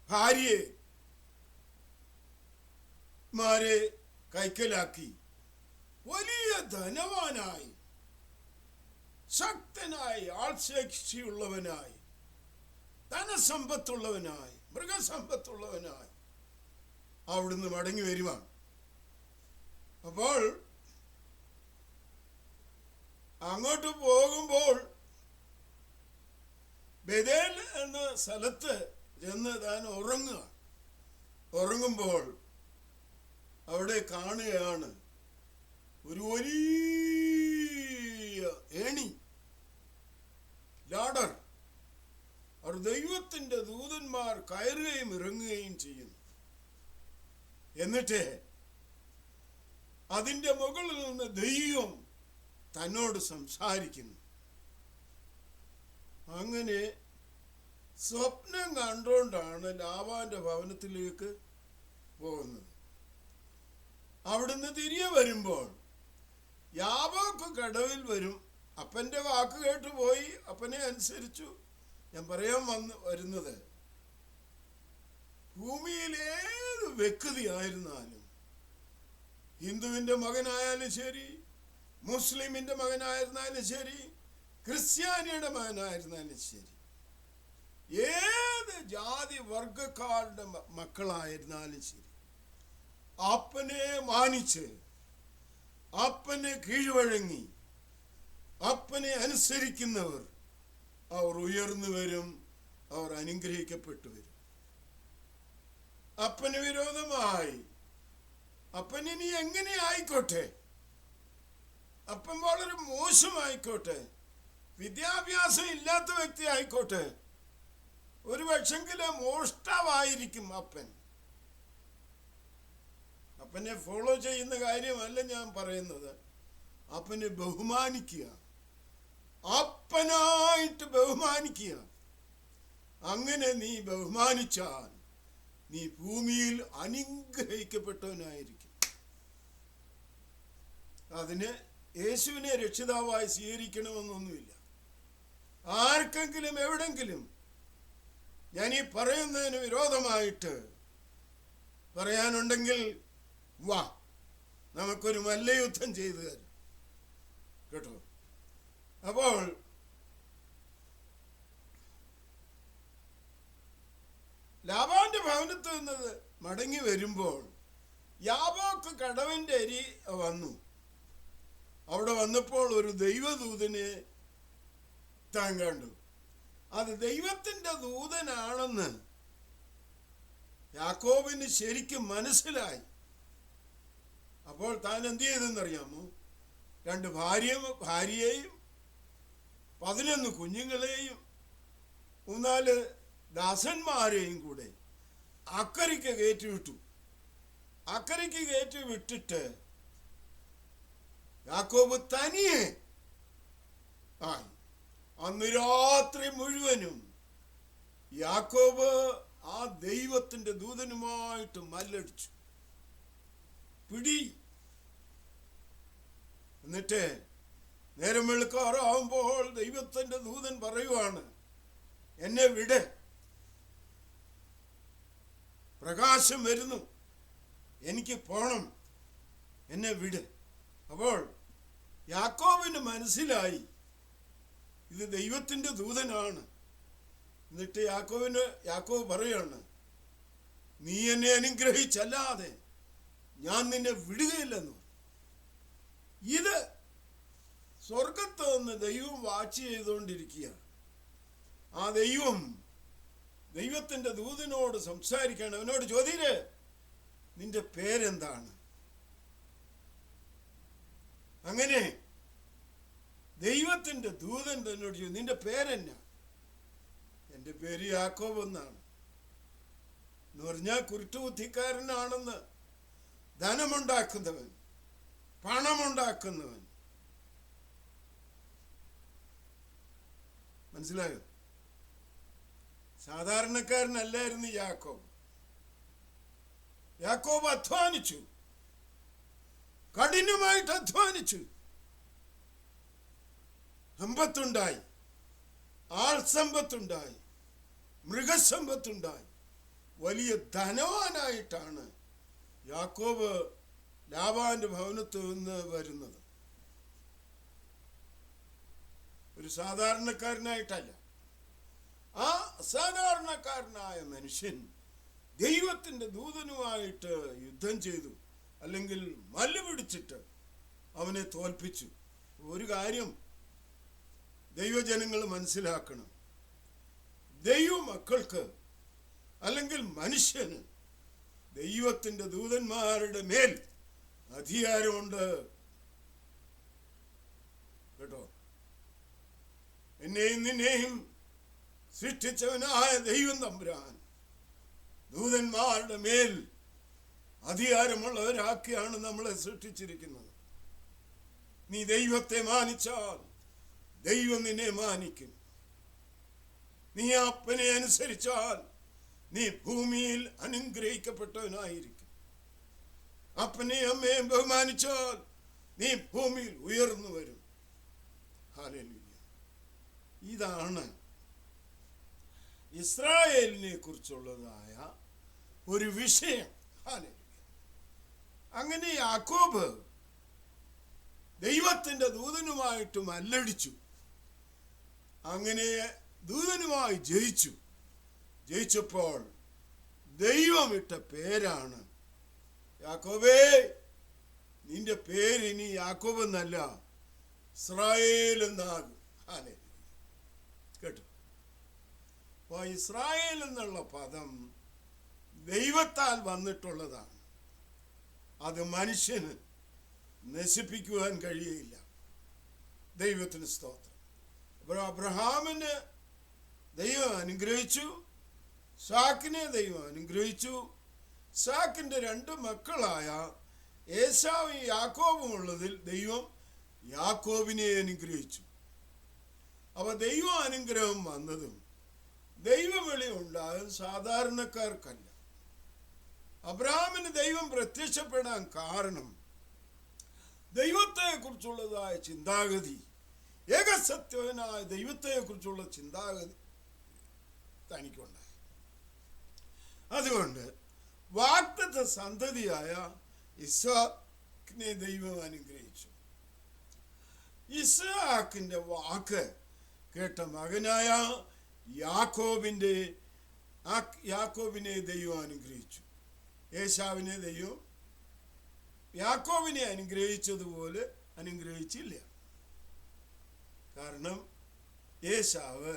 ഭാര്യമാരെ കൈക്കലാക്കി വലിയ ധനവാനായി, ശക്തനായി, ആൾശേഷിയുള്ളവനായി, ധനസമ്പത്തുള്ളവനായി, മൃഗസമ്പത്തുള്ളവനായി അവിടുന്ന് മടങ്ങി വരുവാണ്. അപ്പോൾ അങ്ങോട്ട് പോകുമ്പോൾ ബേഥേൽ എന്ന സ്ഥലത്ത് ചെന്ന് താൻ ഉറങ്ങുമ്പോൾ അവിടെ കാണുകയാണ് ഒരു വലിയ ഏണി, ലാഡർ. അവർ ദൈവത്തിൻ്റെ ദൂതന്മാർ കയറുകയും ഇറങ്ങുകയും ചെയ്യുന്നു. എന്നിട്ട് അതിൻ്റെ മുകളിൽ നിന്ന് ദൈവം തന്നോട് സംസാരിക്കുന്നു. അങ്ങനെ സ്വപ്നം കണ്ടുകൊണ്ടാണ് ലാബാന്റെ ഭവനത്തിലേക്ക് പോകുന്നത്. അവിടുന്ന് തിരികെ വരുമ്പോൾ യാക്കോബ് കടവിൽ വരും. അപ്പൻ്റെ വാക്ക് കേട്ടു പോയി, അപ്പനെ അനുസരിച്ചു. ഞാൻ പറയാൻ വരുന്നത്, ഭൂമിയിൽ ഏത് വ്യക്തിയായിരുന്നാലും, ഹിന്ദുവിന്റെ മകനായാലും ശരി, മുസ്ലിമിന്റെ മകനായിരുന്നാലും ശരി, ക്രിസ്ത്യാനിയുടെ മകനായിരുന്നാലും ശരി, ഏത് ജാതി വർഗക്കാരുടെ മക്കളായിരുന്നാലും ശരി, അപ്പനെ മാനിച്ച്, അപ്പനെ കീഴ്വഴങ്ങി, അപ്പനെ അനുസരിക്കുന്നവർ അവർ ഉയർന്നു വരും, അവർ അനുഗ്രഹിക്കപ്പെട്ടു വരും. അപ്പന് വിരോധമായി അപ്പൻ ഇനി എങ്ങനെ ആയിക്കോട്ടെ, അപ്പൻ വളരെ മോശമായിക്കോട്ടെ, വിദ്യാഭ്യാസം ഇല്ലാത്ത വ്യക്തി ആയിക്കോട്ടെ, ഒരു പക്ഷെങ്കിലും മോഷ്ടാവായിരിക്കും അപ്പൻ. അപ്പനെ ഫോളോ ചെയ്യുന്ന കാര്യമല്ല ഞാൻ പറയുന്നത്. അപ്പനെ ബഹുമാനിക്കുക, അപ്പനായിട്ട് ബഹുമാനിക്കുക. അങ്ങനെ നീ ബഹുമാനിച്ചാൽ നീ ഭൂമിയിൽ അനുഗ്രഹിക്കപ്പെട്ടവനായിരിക്കും. അതിന് യേശുവിനെ രക്ഷിതാവായി സ്വീകരിക്കണമെന്നൊന്നുമില്ല. ആർക്കെങ്കിലും എവിടെങ്കിലും ഞാൻ ഈ പറയുന്നതിന് വിരോധമായിട്ട് പറയാനുണ്ടെങ്കിൽ വാ, നമുക്കൊരു മല്ലയുദ്ധം ചെയ്തു തരാം കേട്ടോ. അപ്പോൾ ലാബാന്റെ ഭവനത്തിൽ നിന്ന് മടങ്ങി വരുമ്പോൾ യാബോക്ക് കടവിന്റെ അരി വന്നു. അവിടെ വന്നപ്പോൾ ഒരു ദൈവദൂതനെ താൻ കണ്ടു. അത് ദൈവത്തിന്റെ ദൂതനാണെന്ന് യാക്കോബിന് ശരിക്കും മനസ്സിലായി. അപ്പോൾ താൻ എന്ത് ചെയ്തെന്നറിയാമോ? 2 ഭാര്യയെയും 11 കുഞ്ഞുങ്ങളെയും 3-4 ദാസന്മാരെയും കൂടെ അക്കരയ്ക്ക് കയറ്റിവിട്ടു. അക്കരയ്ക്ക് കയറ്റി വിട്ടിട്ട് യാക്കോബ് തനിയെ ആയി. അന്ന് രാത്രി മുഴുവനും യാക്കോബ് ആ ദൈവത്തിന്റെ ദൂതനുമായിട്ട് മല്ലടിച്ചു, പിടി. എന്നിട്ട് നേരം വെളുക്കാറാവുമ്പോൾ ദൈവത്തിന്റെ ദൂതൻ പറയുവാണ്, എന്നെ വിട്, പ്രകാശം വരുന്നു, എനിക്ക് പോണം, എന്നെ വിട്. അപ്പോൾ യാക്കോബിന് മനസ്സിലായി ഇത് ദൈവത്തിന്റെ ദൂതനാണ്. എന്നിട്ട് യാക്കോബ് പറയാണ്, നീ എന്നെ അനുഗ്രഹിച്ചല്ലാതെ ഞാൻ നിന്നെ വിടുകയില്ലെന്ന്. ഇത് സ്വർഗത്ത് നിന്ന് ദൈവം വാച്ച് ചെയ്തുകൊണ്ടിരിക്കുക. ആ ദൈവത്തിന്റെ ദൂതനോട് സംസാരിക്കുകയാണ്. അവനോട് ചോദിച്ചേ, നിന്റെ പേരെന്താണ്? അങ്ങനെ ദൈവത്തിന്റെ ദൂതൻ തന്നോട് ചോദിച്ചു, നിന്റെ പേരെന്നാ? എൻ്റെ പേര് യാക്കോബ് എന്നാണ്. എന്ന് പറഞ്ഞാൽ കുരുട്ടുബുദ്ധിക്കാരനാണെന്ന്. ധനമുണ്ടാക്കുന്നവൻ, പണമുണ്ടാക്കുന്നവൻ. മനസ്സിലായോ? സാധാരണക്കാരനല്ലായിരുന്നു യാക്കോബ്. യാക്കോബ് അധ്വാനിച്ചു, കഠിനമായിട്ട് അധ്വാനിച്ചു. സമ്പത്തുണ്ടായി, ആൾ സമ്പത്തുണ്ടായി, മൃഗസമ്പത്തുണ്ടായി. വലിയ ധനവാനായിട്ടാണ് യാക്കോബ് ലാബാന്റെ ഭവനത്തിൽ നിന്ന് വരുന്നത്. ഒരു സാധാരണക്കാരനായിട്ടല്ല. ആ അസാധാരണക്കാരനായ മനുഷ്യൻ ദൈവത്തിന്റെ ദൂതനുമായിട്ട് യുദ്ധം ചെയ്തു, അല്ലെങ്കിൽ മല്ല് പിടിച്ചിട്ട് അവനെ തോൽപ്പിച്ചു. ഒരു കാര്യം ദൈവജനങ്ങൾ മനസ്സിലാക്കണം, ദൈവമക്കൾക്ക് അല്ലെങ്കിൽ മനുഷ്യന് ദൈവത്തിന്റെ ദൂതന്മാരുടെ മേൽ അധികാരമുണ്ട് കേട്ടോ. എന്നെയും നിന്നെയും സൃഷ്ടിച്ചവനായ ദൈവം തമ്പുരാൻ ദൂതന്മാരുടെ മേൽ അധികാരമുള്ളവരാക്കിയാണ് നമ്മളെ സൃഷ്ടിച്ചിരിക്കുന്നത്. നീ ദൈവത്തെ മാനിച്ചാൽ ദൈവം നിന്നെ മാനിക്കും. നീ അപ്പനെ അനുസരിച്ചാൽ നീ ഭൂമിയിൽ അനുഗ്രഹിക്കപ്പെട്ടവനായിരിക്കും. അപ്പനെയും അമ്മയും ബഹുമാനിച്ചാൽ നീ ഭൂമിയിൽ ഉയർന്നു വരും. ഹല്ലേലൂയ. ഇതാണ് ഇസ്രായേലിനെ കുറിച്ചുള്ളതായ ഒരു വിഷയം. അങ്ങനെ യാക്കോബ് ദൈവത്തിന്റെ ദൂതനുമായിട്ട് മല്ലടിച്ചു. അങ്ങനെ ദൂതനുമായി ജയിച്ചപ്പോൾ ദൈവം ഇട്ട പേരാണ് യാക്കോബേ, നിന്റെ പേര് ഇനി യാക്കോബ് എന്നല്ല, ഇസ്രായേൽ എന്നാകും. കേട്ടു? അപ്പൊ ഇസ്രായേൽ എന്നുള്ള പദം ദൈവത്താൽ വന്നിട്ടുള്ളതാണ്. അത് മനുഷ്യന് നശിപ്പിക്കുവാൻ കഴിയില്ല. ദൈവത്തിന് സ്തോത്രം. അപ്പോൾ അബ്രഹാമിന് ദൈവം അനുഗ്രഹിച്ചു, ഇസ്ഹാക്കിനെ ദൈവം അനുഗ്രഹിച്ചു. ഇസ്ഹാക്കിന്റെ 2 മക്കളായ ഏശാവും യാക്കോബും ഉള്ളതിൽ ദൈവം യാക്കോബിനെ അനുഗ്രഹിച്ചു. അപ്പൊ ദൈവ അനുഗ്രഹം വന്നതും ദൈവവിളി ഉണ്ടായത് സാധാരണക്കാർക്കല്ല. അബ്രഹാമിന് ദൈവം പ്രത്യക്ഷപ്പെടാൻ കാരണം ദൈവത്തെ കുറിച്ചുള്ളതായ ചിന്താഗതി, ഏകസത്യവനായ ദൈവത്തെ കുറിച്ചുള്ള ചിന്താഗതി തനിക്കുണ്ടായി. അതുകൊണ്ട് വാഗ്ദത്ത സന്തതിയായ ഇസ്ഹാക്കിനെ ദൈവം അനുഗ്രഹിച്ചു. ഇസ്ഹാക്കിന്റെ വാക്ക് കേട്ട മകനായ യാക്കോബിനെ ദൈവം അനുഗ്രഹിച്ചു. ഏശാവിനെ ദൈവം യാക്കോബിനെ അനുഗ്രഹിച്ചതുപോലെ അനുഗ്രഹിച്ചില്ല. കാരണം ഏശാവ്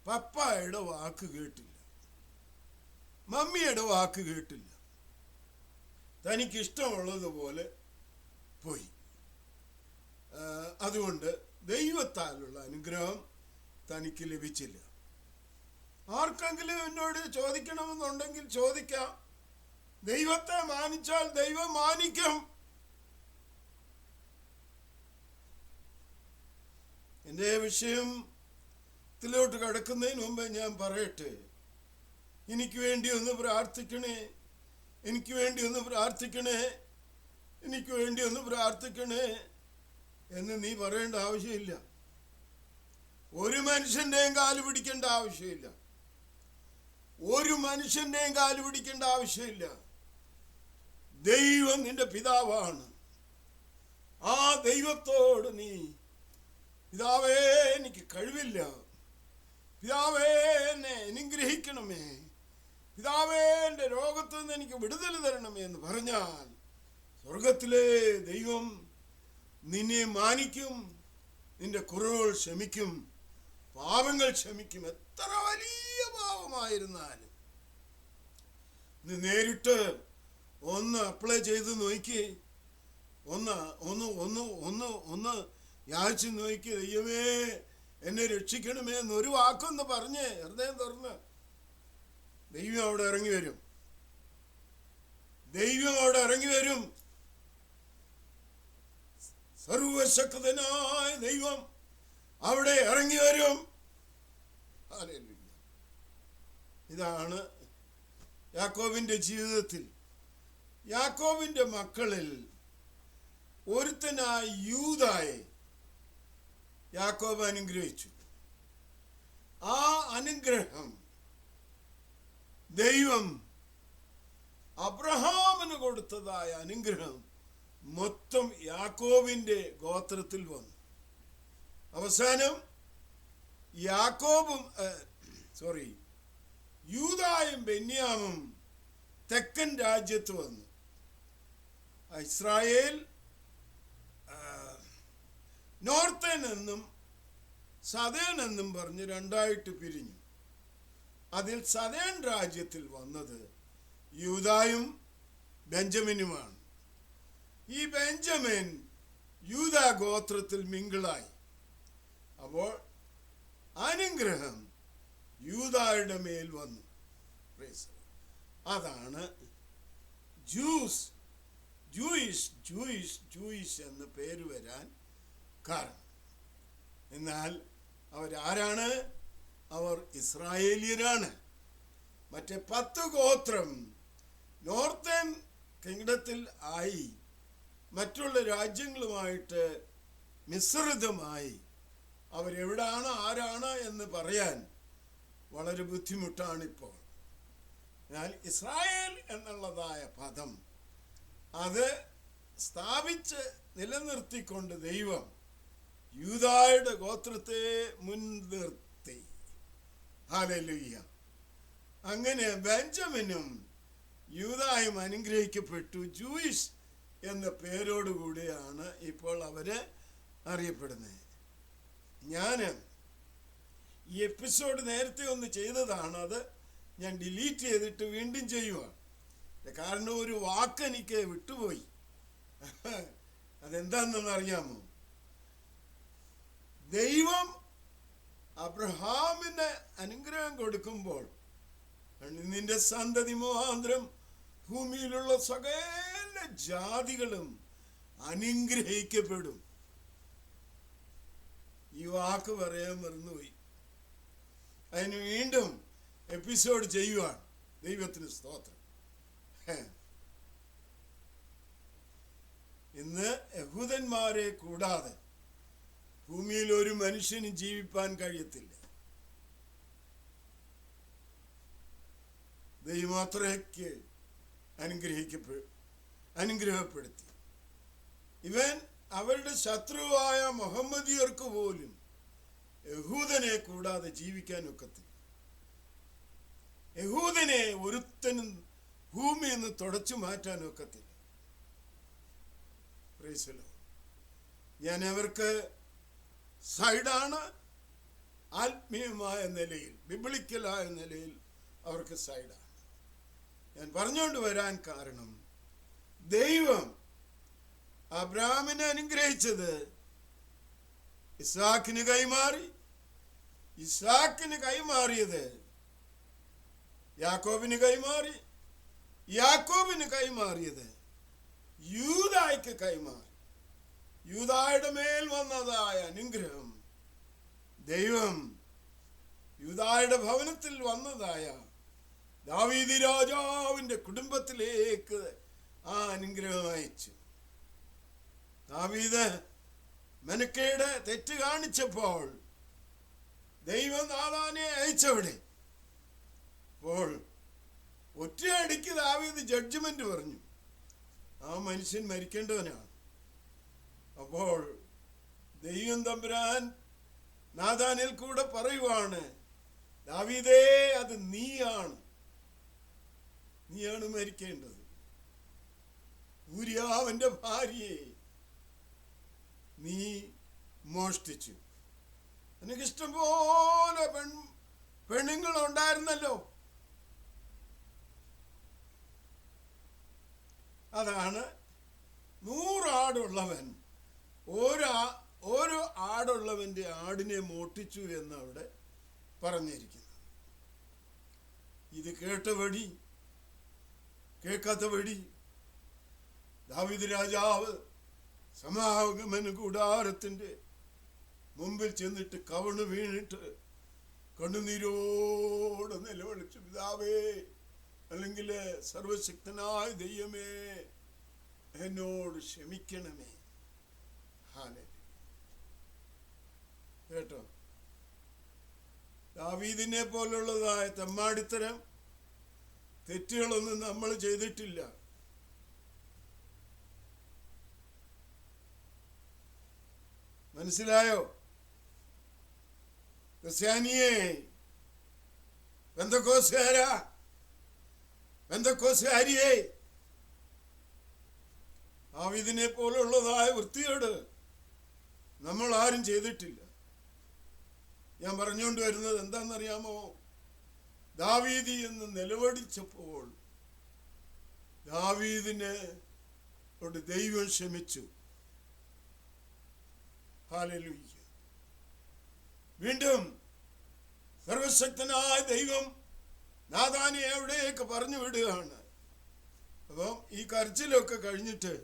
പപ്പായുടെ വാക്ക് കേട്ടില്ല, മമ്മിയുടെ വാക്ക് കേട്ടില്ല. തനിക്കിഷ്ടമുള്ളതുപോലെ പോയി. അതുകൊണ്ട് ദൈവത്താലുള്ള അനുഗ്രഹം തനിക്ക് ലഭിച്ചില്ല. ആർക്കെങ്കിലും എന്നോട് ചോദിക്കണമെന്നുണ്ടെങ്കിൽ ചോദിക്കാം. ദൈവത്തെ മാനിച്ചാൽ ദൈവം മാനിക്കും. എൻ്റെ വിഷയത്തിലോട്ട് കടക്കുന്നതിന് മുമ്പ് ഞാൻ പറയട്ടെ, എനിക്ക് വേണ്ടി ഒന്ന് പ്രാർത്ഥിക്കണേ, എനിക്ക് വേണ്ടി ഒന്ന് പ്രാർത്ഥിക്കണേ, എനിക്ക് വേണ്ടി ഒന്ന് പ്രാർത്ഥിക്കണേ എന്ന് നീ പറയേണ്ട ആവശ്യമില്ല. ഒരു മനുഷ്യന്റെയും കാല് പിടിക്കേണ്ട ആവശ്യമില്ല. ഒരു മനുഷ്യന്റെയും കാല് പിടിക്കേണ്ട ആവശ്യമില്ല. ദൈവം നിന്റെ പിതാവാണ്. ആ ദൈവത്തോട് നീ, പിതാവേ എനിക്ക് കഴിവില്ല, പിതാവേ എന്നെ അനുഗ്രഹിക്കണമേ, പിതാവേ എൻ്റെ രോഗത്തിൽ നിന്ന് എനിക്ക് വിടുതൽ തരണമേ എന്ന് പറഞ്ഞാൽ സ്വർഗത്തിലെ ദൈവം നിന്നെ മാനിക്കും, നിന്റെ കുറവുകൾ ക്ഷമിക്കും, പാപങ്ങൾ ക്ഷമിക്കും. എത്ര വലിയ പാപമായിരുന്നാലും നീ നേരിട്ട് ഒന്ന് അപ്ലൈ ചെയ്ത് നോക്കി, ഒന്ന് യാചിച്ച് നോക്കി, ദൈവമേ എന്നെ രക്ഷിക്കണമേ എന്നൊരു വാക്കൊന്ന് പറഞ്ഞ് ഹൃദയം തുറന്ന് ദൈവം അവിടെ ഇറങ്ങി വരും. ദൈവം അവിടെ ഇറങ്ങി വരും. സർവശക്തനായ ദൈവം അവിടെ ഇറങ്ങി വരും. ഇതാണ് യാക്കോബിന്റെ ജീവിതത്തിൽ. യാക്കോബിന്റെ മക്കളിൽ ഒരുത്തനായ യൂദായെ യാക്കോബ് അനുഗ്രഹിച്ചു. ആ അനുഗ്രഹം ദൈവം അബ്രഹാമിന് കൊടുത്തതായ അനുഗ്രഹം മൊത്തം യാക്കോബിന്റെ ഗോത്രത്തിൽ വന്നു. അവസാനം യൂദായും ബെന്യാമും തെക്കൻ രാജ്യത്ത് വന്നു. ഇസ്രായേൽ നോർത്തേൺ എന്നും സദേൺ എന്നും പറഞ്ഞ് 2ആയിട്ട് പിരിഞ്ഞു. അതിൽ സദേൺ രാജ്യത്തിൽ വന്നത് യൂദായും ബെഞ്ചമിനുമാണ്. ഈ ബെഞ്ചമിൻ യൂദാ ഗോത്രത്തിൽ മിങ്കിളായി. അപ്പോൾ അനുഗ്രഹം യൂദായുടെ മേൽ വന്നു. അതാണ് ജൂയിഷ് എന്ന പേര് വരാൻ കാരണം. എന്നാൽ അവരാരാണ്? അവർ ഇസ്രായേലിയരാണ്. മറ്റേ 10 ഗോത്രം നോർത്തേൺ കിങ്ഡത്തിൽ ആയി മറ്റുള്ള രാജ്യങ്ങളുമായിട്ട് മിശ്രിതമായി. അവരെവിടാണ് ആരാണ് എന്ന് പറയാൻ വളരെ ബുദ്ധിമുട്ടാണിപ്പോൾ. എന്നാൽ ഇസ്രായേൽ എന്നുള്ളതായ പദം അത് സ്ഥാപിച്ച് നിലനിർത്തിക്കൊണ്ട് ദൈവം യൂദായുടെ ഗോത്രത്തെ മുൻനിർത്തി. ഹല്ലേലൂയ. അങ്ങനെ ബെഞ്ചമിനും യൂദായും അനുഗ്രഹിക്കപ്പെട്ടു. ജൂയിഷ് എന്ന പേരോടുകൂടിയാണ് ഇപ്പോൾ അവര് അറിയപ്പെടുന്നത്. ഞാൻ ഈ എപ്പിസോഡ് നേരത്തെ ഒന്ന് ചെയ്തതാണ്. അത് ഞാൻ ഡിലീറ്റ് ചെയ്തിട്ട് വീണ്ടും ചെയ്യുക. കാരണം ഒരു വാക്ക് എനിക്ക് വിട്ടുപോയി. അതെന്താണെന്ന് അറിയാമോ? ദൈവം അബ്രഹാമിന് അനുഗ്രഹം കൊടുക്കുമ്പോൾ നിന്റെ സന്തതി മുഖാന്തരം ഭൂമിയിലുള്ള സകല ജാതികളും അനുഗ്രഹിക്കപ്പെടും. ഈ വാക്ക് പറയാൻ മറന്നുപോയി. അതിന് വീണ്ടും എപ്പിസോഡ് ചെയ്യുവാണ്. ദൈവത്തിന് സ്തോത്രം. ഇന്ന് യഹൂദന്മാരെ കൂടാതെ ഭൂമിയിൽ ഒരു മനുഷ്യന് ജീവിപ്പാൻ കഴിയത്തില്ല. ദൈവം അത്രയ്ക്ക് അനുഗ്രഹപ്പെടുത്തി. ഇവൻ അവരുടെ ശത്രുവായ മുഹമ്മദിയർക്ക് പോലും യഹൂദനെ കൂടാതെ ജീവിക്കാൻ ഒക്കത്തില്ല. യഹൂദനെ ഒരുത്തനും ഭൂമിയിൽ നിന്ന് തുടച്ചു മാറ്റാൻ ഒക്കത്തില്ല. ഞാൻ അവർക്ക് സൈഡാണ്. ആത്മീയമായ നിലയിൽ, ബിബ്ലിക്കലായ നിലയിൽ അവർക്ക് സൈഡാണ്. ഞാൻ പറഞ്ഞുകൊണ്ട് വരാൻ കാരണം, ദൈവം അബ്രഹാമിനെ അനുഗ്രഹിച്ചത് ഇസ്ഹാക്കിന് കൈമാറി. ഇസ്ഹാക്കിന് കൈമാറിയത് യാക്കോബിന് കൈമാറി. യാക്കോബിന് കൈമാറിയത് യൂദായ്ക്ക് കൈമാറി. യൂദായുടെ മേൽ വന്നതായ അനുഗ്രഹം ദൈവം യൂദായുടെ ഭവനത്തിൽ വന്നതായ ദാവീദ് രാജാവിന്റെ കുടുംബത്തിലേക്ക് ആ അനുഗ്രഹം അയച്ചു. ദാവീദ് മെനക്കേട് തെറ്റ് കാണിച്ചപ്പോൾ ദൈവം നാഥാനെ അയച്ചവിടെ. അപ്പോൾ ഒറ്റയടിക്ക് ദാവീദ് ജഡ്ജ്മെന്റ് പറഞ്ഞു. ആ മനുഷ്യൻ മരിക്കേണ്ടവനാണ്. അപ്പോൾ ദൈവം തമ്പുരാൻ നാഥാനിൽ കൂടെ പറയുവാണ്, ദാവീദേ, അത് നീയാണ് മരിക്കേണ്ടത്. ഊരിയാവിന്റെ ഭാര്യയെ നീ മോഷ്ടിച്ചു. എനിക്കിഷ്ടം പോലെ പെണ്ണുങ്ങൾ ഉണ്ടായിരുന്നല്ലോ. അതാണ് 100 ആടുള്ളവൻ ഓരോ ആടുള്ളവന്റെ ആടിനെ മോഷ്ടിച്ചു എന്ന് അവിടെ പറഞ്ഞിരിക്കുന്നത്. ഇത് കേട്ട വഴി കേൾക്കാത്ത വഴി ദാവീദ് രാജാവ് സമാഗമന കൂടാരത്തിന്റെ മുമ്പിൽ ചെന്നിട്ട് കവണ് വീണിട്ട് കണ്ണുനീരോട് നിലവിളിച്ചു, പിതാവേ, അല്ലെങ്കിൽ സർവശക്തനായ ദൈവമേ, എന്നോട് ക്ഷമിക്കണമേ. കേട്ടോ, ദാവീദിനെ പോലുള്ളതായ തെമ്മാടിത്തരം തെറ്റുകളൊന്നും നമ്മൾ ചെയ്തിട്ടില്ല. മനസ്സിലായോ? ക്രിസ്ത്യാനിയെ, പെന്തക്കോസുകാരിയെ, ദാവീദിനെ പോലുള്ളതായ വൃത്തികേട് നമ്മൾ ആരും ചെയ്തിട്ടില്ല. ഞാൻ പറഞ്ഞുകൊണ്ട് വരുന്നത് എന്താണെന്നറിയാമോ? ദാവീദ് എന്ന് നിലവിളിച്ചപ്പോൾ ദാവീദിന് ദൈവം ക്ഷമിച്ചു. ഹല്ലേലൂയ. വീണ്ടും സർവശക്തനായ ദൈവം നാഥാനെ എവിടേക്ക് പറഞ്ഞു വിടുകയാണ്. അപ്പം ഈ കരച്ചിലൊക്കെ കഴിഞ്ഞിട്ട്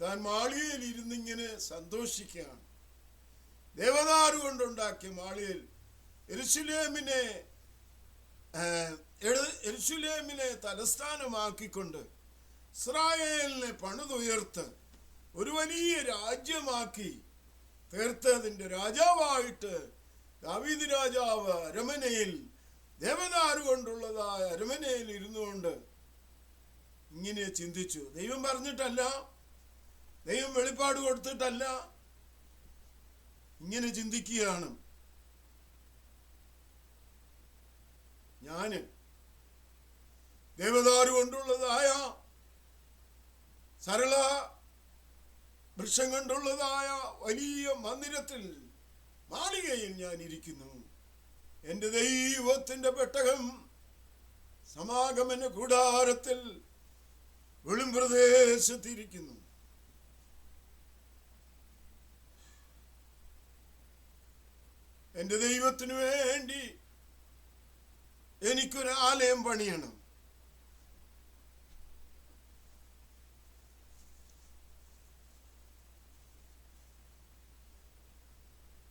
താൻ മാളികയിൽ ഇരുന്നിങ്ങനെ സന്തോഷിക്കുകയാണ്. ദേവദാരു കൊണ്ടുണ്ടാക്കിയ മാളികയിൽ യെരൂശലേമിനെ യെരൂശലേമിനെ തലസ്ഥാനമാക്കിക്കൊണ്ട് ഇസ്രായേലിനെ പണിതുയർത്ത് ഒരു വലിയ രാജ്യമാക്കി തീർത്ത് അതിൻ്റെ രാജാവായിട്ട് ദാവീദ് രാജാവ് അരമനയിൽ, ദേവദാരു കൊണ്ടുള്ളതായ അരമനയിൽ ഇരുന്നുകൊണ്ട് ഇങ്ങനെ ചിന്തിച്ചു. ദൈവം പറഞ്ഞിട്ടല്ല, ദൈവം വെളിപ്പാട് കൊടുത്തിട്ടല്ല, ഇങ്ങനെ ചിന്തിക്കുകയാണ്. ഞാന് ദേവദാരു കൊണ്ടുള്ളതായ സരള വൃക്ഷം കൊണ്ടുള്ളതായ വലിയ മന്ദിരത്തിൽ, മാളികയിൽ ഞാൻ ഇരിക്കുന്നു. എൻ്റെ ദൈവത്തിൻ്റെ പെട്ടകം സമാഗമന കൂടാരത്തിൽ വെളിമ്പ്രദേശത്തിരിക്കുന്നു. എൻ്റെ ദൈവത്തിനു വേണ്ടി എനിക്കൊരു ആലയം പണിയണം.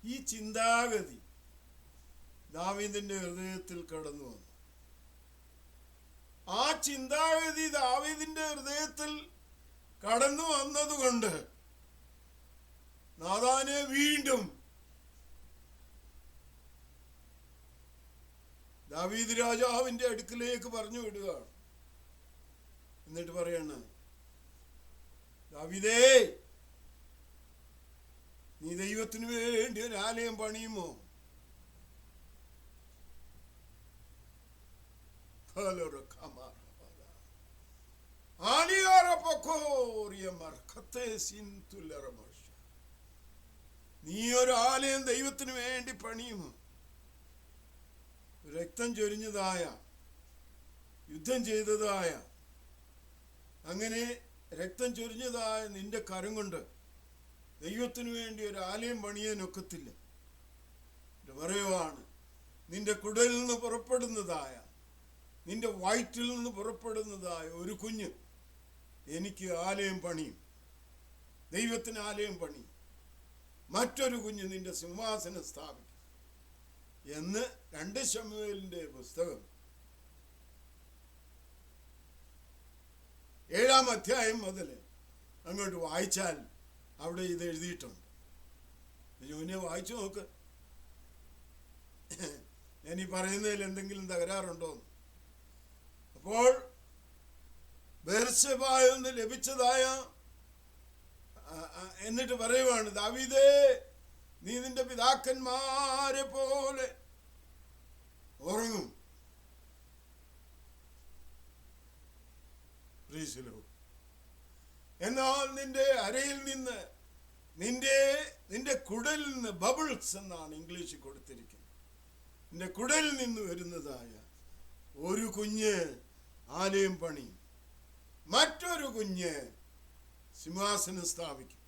ഈ ചിന്താഗതി ദാവീദിന്റെ ഹൃദയത്തിൽ കടന്നു വന്നു. ആ ചിന്താഗതി ദാവീദിന്റെ ഹൃദയത്തിൽ കടന്നു വന്നതുകൊണ്ട് നാഥാനെ വീണ്ടും ദാവീദ് രാജാവിന്റെ അടുക്കിലേക്ക് പറഞ്ഞു വിടുകയാണ്. എന്നിട്ട് പറയണ, ദാവീദേ, നീ ദൈവത്തിന് വേണ്ടി ഒരു ആലയം പണിയുമോ? നീ ഒരു ആലയം ദൈവത്തിന് വേണ്ടി പണിയുമോ? രക്തം ചൊരിഞ്ഞതായ, യുദ്ധം ചെയ്തതായ, അങ്ങനെ രക്തം ചൊരിഞ്ഞതായ നിന്റെ കരം കൊണ്ട് ദൈവത്തിനു വേണ്ടി ഒരു ആലയം പണിയാൻ ഒക്കത്തില്ല. പറയുവാണ്, നിന്റെ കുടലിൽ നിന്ന് പുറപ്പെടുന്നതായ, നിന്റെ വയറ്റിൽ നിന്ന് പുറപ്പെടുന്നതായ ഒരു കുഞ്ഞ് എനിക്ക് ആലയം പണിയും, ദൈവത്തിന് ആലയം പണിയും. മറ്റൊരു കുഞ്ഞ് നിന്റെ സിംഹാസനം സ്ഥാപിക്കും എന്ന് 2 ശമൂവേലിന്റെ പുസ്തകം 7-ാം അധ്യായം മുതൽ അങ്ങോട്ട് വായിച്ചാൽ അവിടെ ഇത് എഴുതിയിട്ടുണ്ട്. ജോനെ വായിച്ചു നോക്ക്, ഞാൻ ഈ പറയുന്നതിൽ എന്തെങ്കിലും തകരാറുണ്ടോ? അപ്പോൾ ബേർശെബയിൽ നിന്ന് ലഭിച്ചതായ, എന്നിട്ട് പറയുവാണ്, ദാവീദേ, നീ നിന്റെ പിതാക്കന്മാരെ പോലെ ഉറങ്ങും. എന്നാൽ നിന്റെ അരയിൽ നിന്ന്, നിന്റെ കുടലിൽ നിന്ന്, ബബിൾസ് എന്നാണ് ഇംഗ്ലീഷിൽ കൊടുത്തിരിക്കുന്നത്, നിന്റെ കുടലിൽ നിന്ന് വരുന്നതായ ഒരു കുഞ്ഞ് ആലയം പണി, മറ്റൊരു കുഞ്ഞ് സിംഹാസനം സ്ഥാപിക്കും.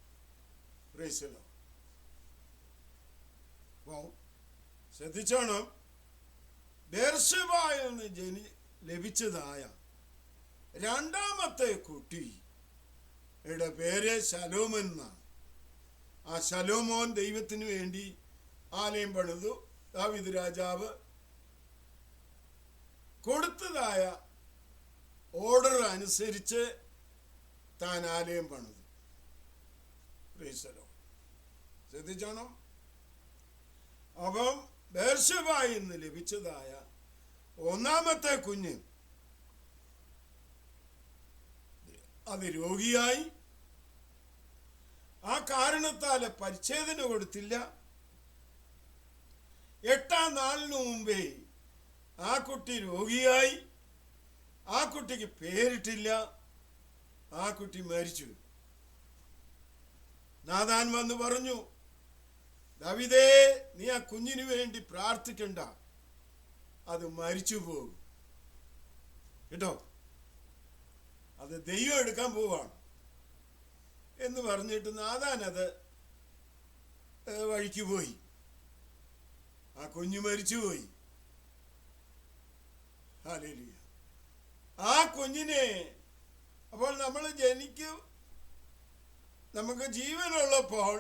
ശ്രദ്ധിച്ചോണം, ബേർശെബയിൽ നിന്ന് ലഭിച്ചതായ രണ്ടാമത്തെ കുട്ടിയുടെ പേര് ശലോമോൻ എന്നാണ്. ആ ശലോമോൻ ദൈവത്തിന് വേണ്ടി ആലയം പണിതു. ദാവീദ് രാജാവ് കൊടുത്തതായ ഓർഡർ അനുസരിച്ച് താൻ ആലയം പണിതു. ശ്രദ്ധിച്ചോണം. അപ്പം ബേർശെബയിൽ നിന്ന് ലഭിച്ചതായ ഒന്നാമത്തെ കുഞ്ഞ് അത് രോഗിയായി. ആ കാരണത്താൽ പരിച്ഛേദന കൊടുത്തില്ല. 8-ാം നാളിന് മുമ്പേ ആ കുട്ടി രോഗിയായി. ആ കുട്ടിക്ക് പേരിട്ടില്ല. ആ കുട്ടി മരിച്ചു. നാഥാൻ വന്ന് പറഞ്ഞു, ദാവീദേ, നീ ആ കുഞ്ഞിന് വേണ്ടി പ്രാർത്ഥിക്കണ്ട, അത് മരിച്ചു പോകും കേട്ടോ, അത് ദൈവം എടുക്കാൻ പോവാണ് എന്ന് പറഞ്ഞിട്ട് നാഥാൻ അത് വഴിക്ക് പോയി. ആ കുഞ്ഞ് മരിച്ചുപോയി. ഹല്ലേലൂയ. ആ കുഞ്ഞിനെ, അപ്പോൾ നമ്മൾ നമുക്ക് ജീവനുള്ളപ്പോൾ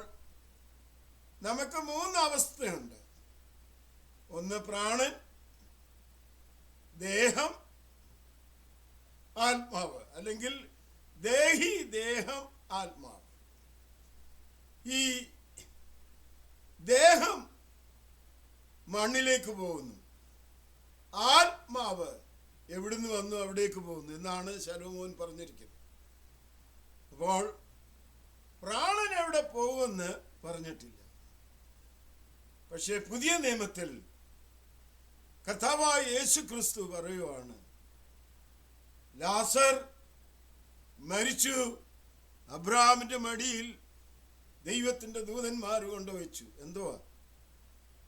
നമുക്ക് 3 അവസ്ഥയുണ്ട്. ഒന്ന് പ്രാണൻ, ദേഹം, ആത്മാവ്, അല്ലെങ്കിൽ ദേഹി, ദേഹം, ആത്മാവ്. ഈ ദേഹം മണ്ണിലേക്ക് പോകുന്നു, ആത്മാവ് എവിടുന്ന് വന്നു അവിടേക്ക് പോകുന്നു എന്നാണ് ശലോമോൻ പറഞ്ഞിരിക്കുന്നത്. അപ്പോൾ പ്രാണൻ എവിടെ പോകുമെന്ന് പറഞ്ഞിട്ടില്ല. പക്ഷേ പുതിയ നിയമത്തിൽ കർത്താവായ യേശു ക്രിസ്തു പറയുവാണ്, ലാസർ മരിച്ചു, അബ്രഹാമിന്റെ മടിയിൽ ദൈവത്തിന്റെ ദൂതന്മാർ കൊണ്ടുവച്ചു. എന്തുവാ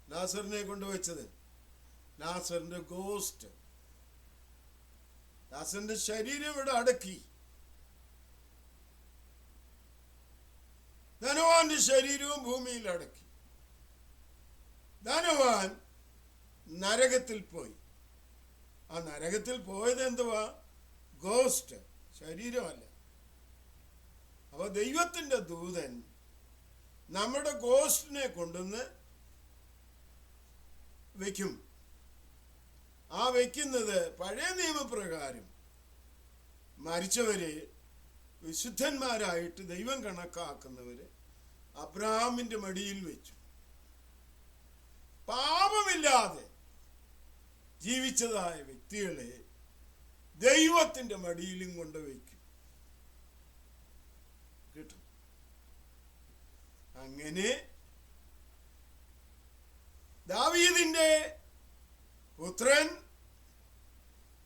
ലാസറിനെ കൊണ്ടുവച്ചത്? ലാസറിന്റെ ഗോസ്റ്റ്, ലാസറിന്റെ ശരീരം ഇവിടെ അടക്കി. ധനവാന്റെ ശരീരവും ഭൂമിയിൽ അടക്കി. ധനവാൻ നരകത്തിൽ പോയി. ആ നരകത്തിൽ പോയത് എന്തുവാ? ഗോസ്റ്റ്, ശരീരമല്ല. അപ്പൊ ദൈവത്തിന്റെ ദൂതൻ നമ്മുടെ ഗോസ്റ്റിനെ കൊണ്ടുവന്ന് വെക്കും. ആ വെക്കുന്നത് പഴയ നിയമപ്രകാരം മരിച്ചവരെ വിശുദ്ധന്മാരായിട്ട് ദൈവം കണക്കാക്കുന്നവര് അബ്രഹാമിന്റെ മടിയിൽ വെച്ചു. പാപമില്ലാതെ ജീവിച്ചതായ വ്യക്തികളെ ദൈവത്തിന്റെ മടിയിലും കൊണ്ടുവയ്ക്കും. കിട്ടും. അങ്ങനെ ദാവീദിന്റെ പുത്രൻ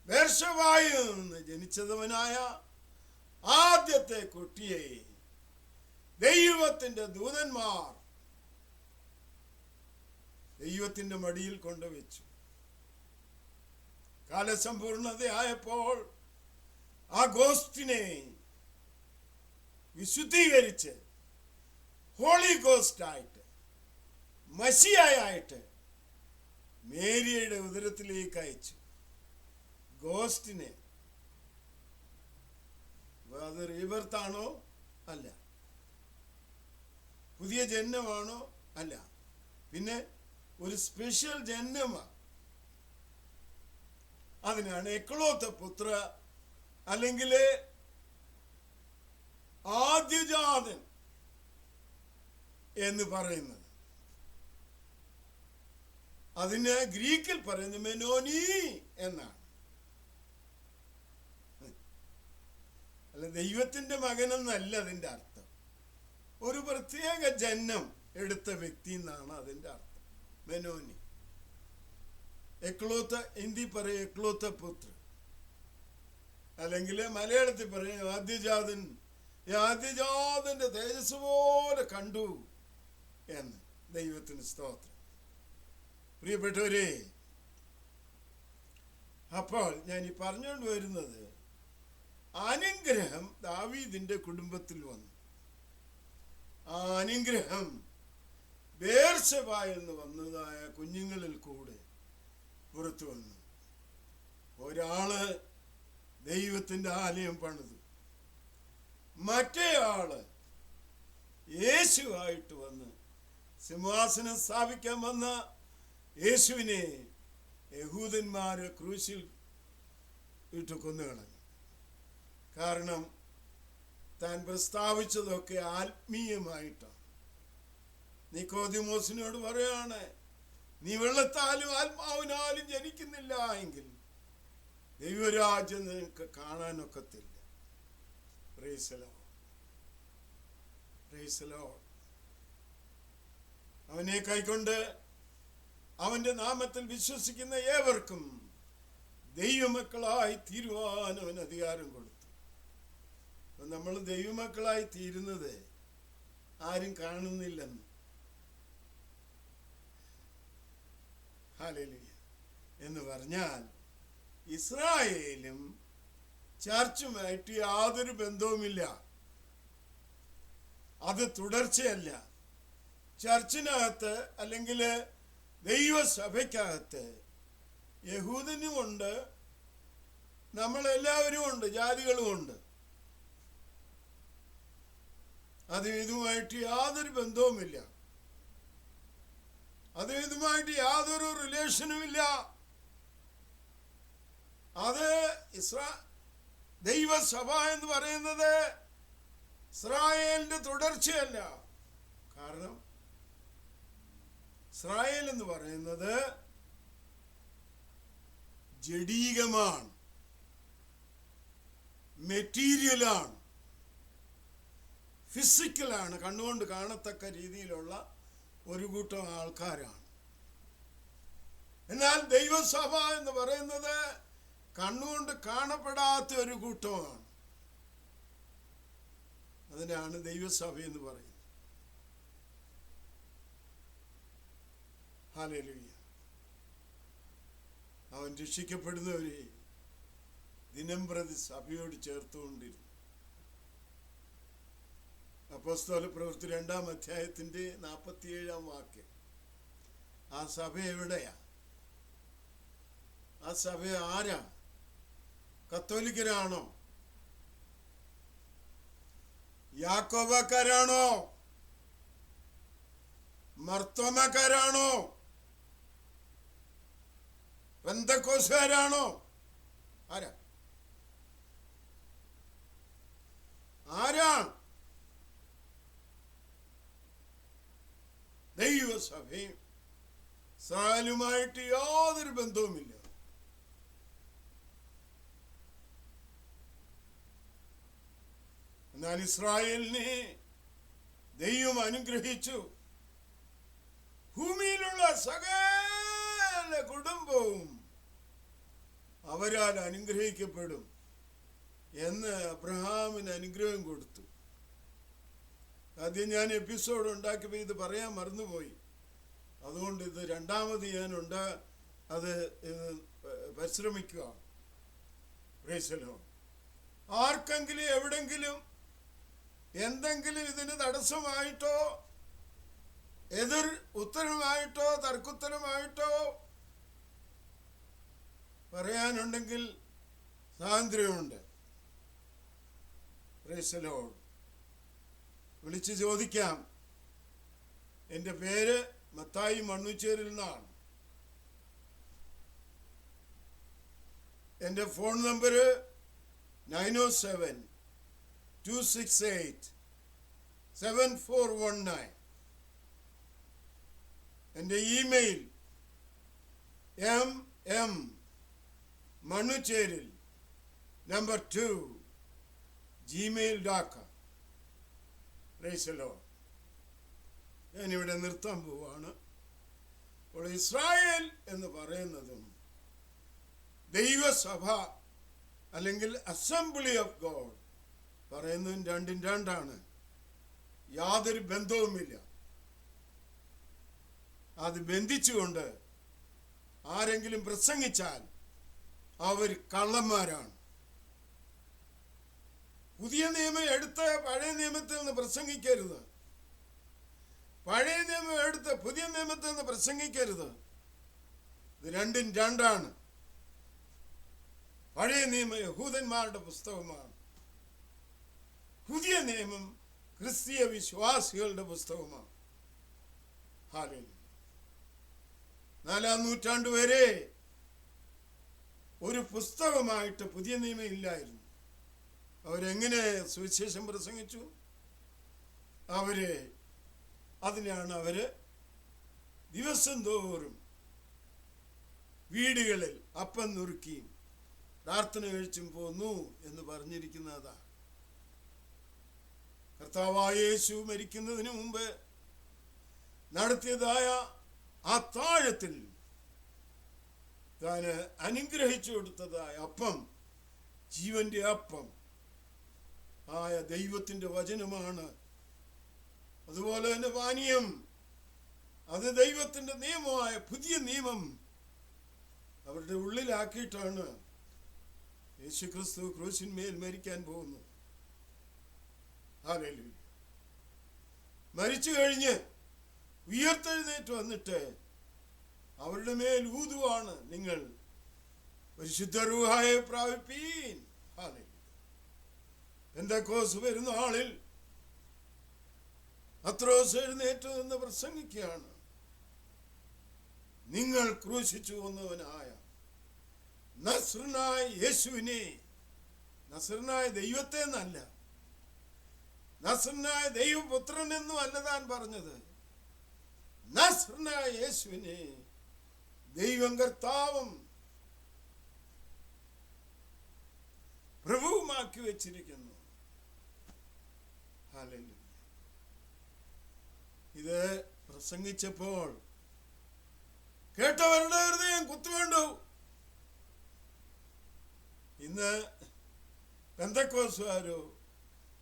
ബേർശബായിൽ നിന്ന് ജനിച്ചവനായ ആദ്യത്തെ കുട്ടിയെ ദൈവത്തിന്റെ ദൂതന്മാർ ദൈവത്തിന്റെ മടിയിൽ കൊണ്ടുവച്ചു. കാലസമ്പൂർണതയായപ്പോൾ ആ ഗോസ്റ്റിനെ വിശുദ്ധീകരിച്ച് ഹോളി ഗോസ്റ്റായിട്ട്, മസിയായിട്ട് മേരിയുടെ ഉദരത്തിലേക്ക് അയച്ചു. ഗോസ്റ്റിനെ അത് റീബർത്താണോ? അല്ല. പുതിയ ജന്മമാണോ? അല്ല. പിന്നെ ഒരു സ്പെഷ്യൽ ജന്മമാണ്. അതിനാണ് എക്ലോത്ത പുത്ര, അല്ലെങ്കിൽ ആദ്യജാതൻ എന്ന് പറയുന്നത്. അതിന് ഗ്രീക്കിൽ പറയുന്നത് മെനോനി എന്നാണ്. അല്ല, ദൈവത്തിന്റെ മകനെന്നല്ല അതിന്റെ അർത്ഥം. ഒരു പ്രത്യേക ജന്മം എടുത്ത വ്യക്തി എന്നാണ് അതിന്റെ അർത്ഥം. മെനോനി, എക്ലോത്ത, ഹിന്ദി പറയും എക്ലോത്ത പുത്ര, അല്ലെങ്കിൽ മലയാളത്തിൽ പറയും ആദ്യജാതൻ. ഈ ആദ്യജാതന്റെ തേജസ് പോലെ കണ്ടു എന്ന്. ദൈവത്തിന് സ്തോത്രം. പ്രിയപ്പെട്ടവരെ, അപ്പോൾ ഞാൻ ഈ പറഞ്ഞുകൊണ്ട് വരുന്നത്, അനുഗ്രഹം ദാവീദിന്റെ കുടുംബത്തിൽ വന്നു. ആ അനുഗ്രഹം ബേർശബായിൽ നിന്ന് വന്നതായ കുഞ്ഞുങ്ങളിൽ കൂടെ പുറത്തു വന്നു. ഒരാള് ദൈവത്തിന്റെ ആലയം പണിതു, മറ്റേ ആള് യേശുവായിട്ട് വന്ന് സിംഹാസനം സ്ഥാപിക്കാൻ വന്ന യേശുവിനെ യഹൂദന്മാര് ക്രൂശിൽ ഇട്ട് കൊന്നുകളഞ്ഞു. കാരണം താൻ പ്രസ്താവിച്ചതൊക്കെ ആത്മീയമായിട്ടാണ്. നിക്കോദിമോസിനോട് പറയാണ്, നീ വെള്ളത്താലും ആത്മാവിനാലും ജനിക്കുന്നില്ല എങ്കിൽ ദൈവരാജ്യം നിനക്ക് കാണാനൊക്കത്തില്ല. Praise the Lord, praise the Lord. അവനെ കൈക്കൊണ്ട് അവന്റെ നാമത്തിൽ വിശ്വസിക്കുന്ന ഏവർക്കും ദൈവമക്കളായി തീരുവാൻ അവൻ അധികാരം കൊടുത്തു. നമ്മൾ ദൈവമക്കളായി തീരുന്നത് ആരും കാണുന്നില്ലെന്ന്. ഹല്ലേലൂയ. എന്ന് പറഞ്ഞാൽ ഇസ്രായേലും ചർച്ചുമായിട്ട് യാതൊരു ബന്ധവുമില്ല. അത് തുടർച്ചയല്ല. ചർച്ചിനകത്ത് അല്ലെങ്കിൽ ദൈവസഭയ്ക്കകത്ത് യഹൂദനുമുണ്ട്, നമ്മളെല്ലാവരും ഉണ്ട്, ജാതികളും ഉണ്ട്. അത് ഇതുമായിട്ട് യാതൊരു ബന്ധവുമില്ല. അത് ഇതുമായിട്ട് യാതൊരു റിലേഷനുമില്ല. അത് ദൈവസഭ എന്ന് പറയുന്നത് ഇസ്രായേലിന്റെ തുടർച്ചയല്ല. കാരണം ഇസ്രായേൽ എന്ന് പറയുന്നത് ജഡീകമാണ്, മെറ്റീരിയലാണ്, ഫിസിക്കലാണ്, കണ്ണുകൊണ്ട് കാണത്തക്ക രീതിയിലുള്ള ഒരു കൂട്ടം ആൾക്കാരാണ്. എന്നാൽ ദൈവസഭ എന്ന് പറയുന്നത് കണ്ണുകൊണ്ട് കാണപ്പെടാത്ത ഒരു കൂട്ടമാണ്. അതിനാണ് ദൈവസഭ എന്ന് പറയുന്നത്. ഹല്ലേലൂയ. അവൻ രക്ഷിക്കപ്പെടുന്നവരെ ദിനം പ്രതി സഭയോട് ചേർത്തുകൊണ്ടിരുന്നു. അപ്പോസ്തല പ്രവൃത്തി 2-ാം അധ്യായത്തിന്റെ 47-ാം വാക്യം. ആ സഭ എവിടെയാ? ആ സഭ ആരാ? കത്തോലിക്കരാണോ? യാക്കോബക്കാരാണോ? മർത്തോമക്കാരാണോ? പെന്തക്കോസ്തുകാരാണോ? ആരാ? ദൈവസഭയും ഇസ്രായേലുമായിട്ട് യാതൊരു ബന്ധവുമില്ല. എന്നാൽ ഇസ്രായേലിനെ ദൈവം അനുഗ്രഹിച്ചു. ഭൂമിയിലുള്ള സകല കുടുംബവും അവരാൽ അനുഗ്രഹിക്കപ്പെടും എന്ന് അബ്രഹാമിന് അനുഗ്രഹം കൊടുത്തു. ആദ്യം ഞാൻ എപ്പിസോഡ് ഉണ്ടാക്കിയപ്പോൾ ഇത് പറയാൻ മറന്നുപോയി. അതുകൊണ്ട് ഇത് രണ്ടാമത് ഞാനുണ്ട്, അത് പരിശ്രമിക്കുക. ആർക്കെങ്കിലും എവിടെങ്കിലും എന്തെങ്കിലും ഇതിന് തടസ്സമായിട്ടോ എതിർ ഉത്തരമായിട്ടോ തർക്കുത്തരമായിട്ടോ പറയാനുണ്ടെങ്കിൽ സ്വാതന്ത്ര്യമുണ്ട്. വിളിച്ച് ചോദിക്കാം. എൻ്റെ പേര് മത്തായി മണ്ണുച്ചേരിൽ നിന്നാണ്. എൻ്റെ ഫോൺ നമ്പർ 907-268-7419. എൻ്റെ ഇമെയിൽ mm.mannucheril2@gmail.com. ഞാനിവിടെ നിർത്താൻ പോവാണ്. അപ്പോൾ ഇസ്രായേൽ എന്ന് പറയുന്നതും ദൈവസഭ അല്ലെങ്കിൽ അസംബ്ലി ഓഫ് ഗോഡ് പറയുന്നതും രണ്ടും രണ്ടാണ്. യാതൊരു ബന്ധവുമില്ല. അത് ബന്ധിച്ചുകൊണ്ട് ആരെങ്കിലും പ്രസംഗിച്ചാൽ അവർ കള്ളന്മാരാണ്. പുതിയ നിയമം എടുത്ത് പഴയ നിയമത്തിൽ നിന്ന് പ്രസംഗിക്കരുത്. പഴയ നിയമം എടുത്ത് പുതിയ നിയമത്തിൽ നിന്ന് പ്രസംഗിക്കരുത്. ഇത് രണ്ടും രണ്ടാണ്. പഴയ നിയമം യഹൂദന്മാരുടെ പുസ്തകമാണ്. പുതിയ നിയമം ക്രിസ്തീയ വിശ്വാസികളുടെ പുസ്തകമാണ്. ഹല്ലേലൂയ. 4-ാം നൂറ്റാണ്ട് വരെ ഒരു പുസ്തകമായിട്ട് പുതിയ നിയമം ഇല്ലായിരുന്നു. അവരെങ്ങനെ സുവിശേഷം പ്രസംഗിച്ചു? അതിനാണ് അവര് ദിവസം തോറും വീടുകളിൽ അപ്പം നുറുക്കിയും പ്രാർത്ഥന കഴിച്ചും പോന്നു എന്ന് പറഞ്ഞിരിക്കുന്നതാ. കർത്താവായ യേശു മരിക്കുന്നതിന് മുമ്പ് നടത്തിയതായ ആ താഴത്തിൽ താൻ അനുഗ്രഹിച്ചു കൊടുത്തതായ അപ്പം, ജീവന്റെ അപ്പം ആയ ദൈവത്തിന്റെ വചനമാണ്. അതുപോലെ തന്നെ പാനീയം, അത് ദൈവത്തിന്റെ നിയമമായ പുതിയ നിയമം അവരുടെ ഉള്ളിലാക്കിയിട്ടാണ് യേശുക്രിസ്തു ക്രൂശിന്മേൽ മരിക്കാൻ പോകുന്നു. ഹല്ലേലൂയ. മരിച്ചു കഴിഞ്ഞ് ഉയർത്തെഴുന്നേറ്റ് വന്നിട്ട് അവരുടെ മേൽ ഊതുവാണ്, നിങ്ങൾ പരിശുദ്ധ റൂഹായെ പ്രാപിപ്പീൻ. ഹല്ലേലൂയ. പെന്തക്കോസ്ത് പെരുന്നാളിൽ പത്രോസ് എഴുന്നേറ്റ് നിന്ന് പ്രസംഗിക്കുകയാണ്. നിങ്ങൾ ക്രൂശിച്ചു കൊന്നവനായ നസ്രനായ യേശുവിനെ നസറനായ ദൈവത്തെ എന്നല്ല, നസറനായ ദൈവപുത്രൻ എന്നും അല്ല താൻ പറഞ്ഞത്. നസറനായ യേശുവിനെ ദൈവം കർത്താവും പ്രഭുവുമാക്കി വെച്ചിരിക്കുന്നു. ഹല്ലേലൂയ. ഇത് പ്രസംഗിച്ചപ്പോൾ കേട്ടവരുടെ ഹൃദയം കുത്തുകൊണ്ടു. ഇന്ന് പെന്തക്കോസ്തുകാരോ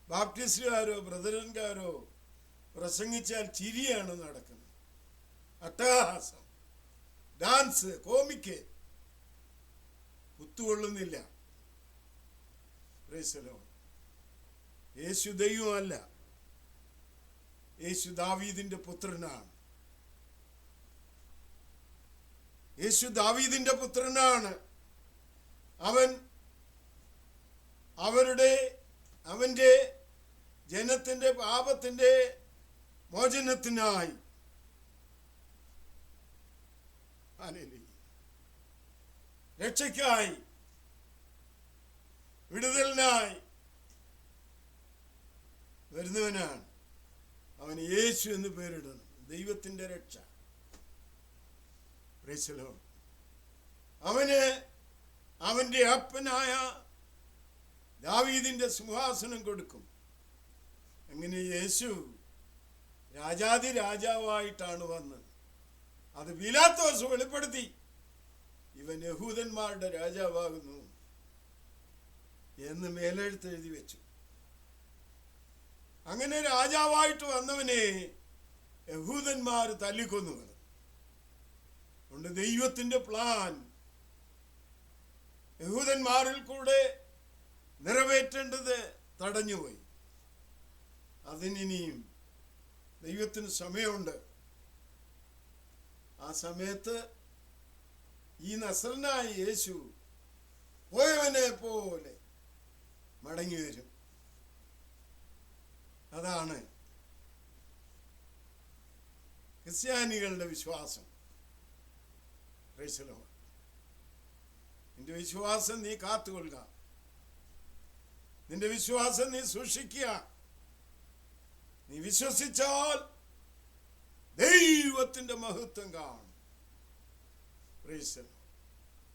ബാപ്റ്റിസ്റ്റുകാരോ ബ്രദറൻകാരോ പ്രസംഗിച്ചാൽ ചിരിയാണ് നടക്കുന്നത്. അട്ടഹാസം, ഡാൻസ്, കോമിക്ക് കുത്തുകൊള്ളുന്നില്ല. യേശു ദൈവമല്ല, യേശു ദാവീദിന്റെ പുത്രനാണ്. യേശു ദാവീദിന്റെ പുത്രനാണ്. അവന്റെ ജനത്തിന്റെ പാപത്തിന്റെ മോചനത്തിനായി, രക്ഷയ്ക്കായി, വിടുതലിനായി വരുന്നവനാണ്. അവന് യേശു എന്ന് പേരിടണം. ദൈവത്തിന്റെ രക്ഷ. അവന് അവന്റെ അപ്പനായ ദാവീദിന്റെ സിംഹാസനം കൊടുക്കും. അങ്ങനെ യേശു രാജാതി രാജാവായിട്ടാണ് വന്നത്. അത് പീലാത്തോസ് വെളിപ്പെടുത്തി. ഇവൻ യഹൂദന്മാരുടെ രാജാവാകുന്നു എന്ന് മേലെഴുത്ത് എഴുതി വെച്ചു. അങ്ങനെ രാജാവായിട്ട് വന്നവനെ യഹൂദന്മാർ തല്ലിക്കൊന്നു. അതുകൊണ്ട് ദൈവത്തിന്റെ പ്ലാൻ യഹൂദന്മാരിൽ കൂടെ നിറവേറ്റേണ്ടത് തടഞ്ഞുപോയി. അതിനിയും ദൈവത്തിന് സമയമുണ്ട്. ആ സമയത്ത് ഈ നസറനായ യേശു പോയവനെ പോലെ മടങ്ങി വരും. അതാണ് ക്രിസ്ത്യാനികളുടെ വിശ്വാസം. നിന്റെ വിശ്വാസം നീ കാത്തുകൊള്ളുക, നിന്റെ വിശ്വാസം നീ സൂക്ഷിക്കുക. നീ വിശ്വസിച്ചാൽ ദൈവത്തിന്റെ മഹത്വം കാണും.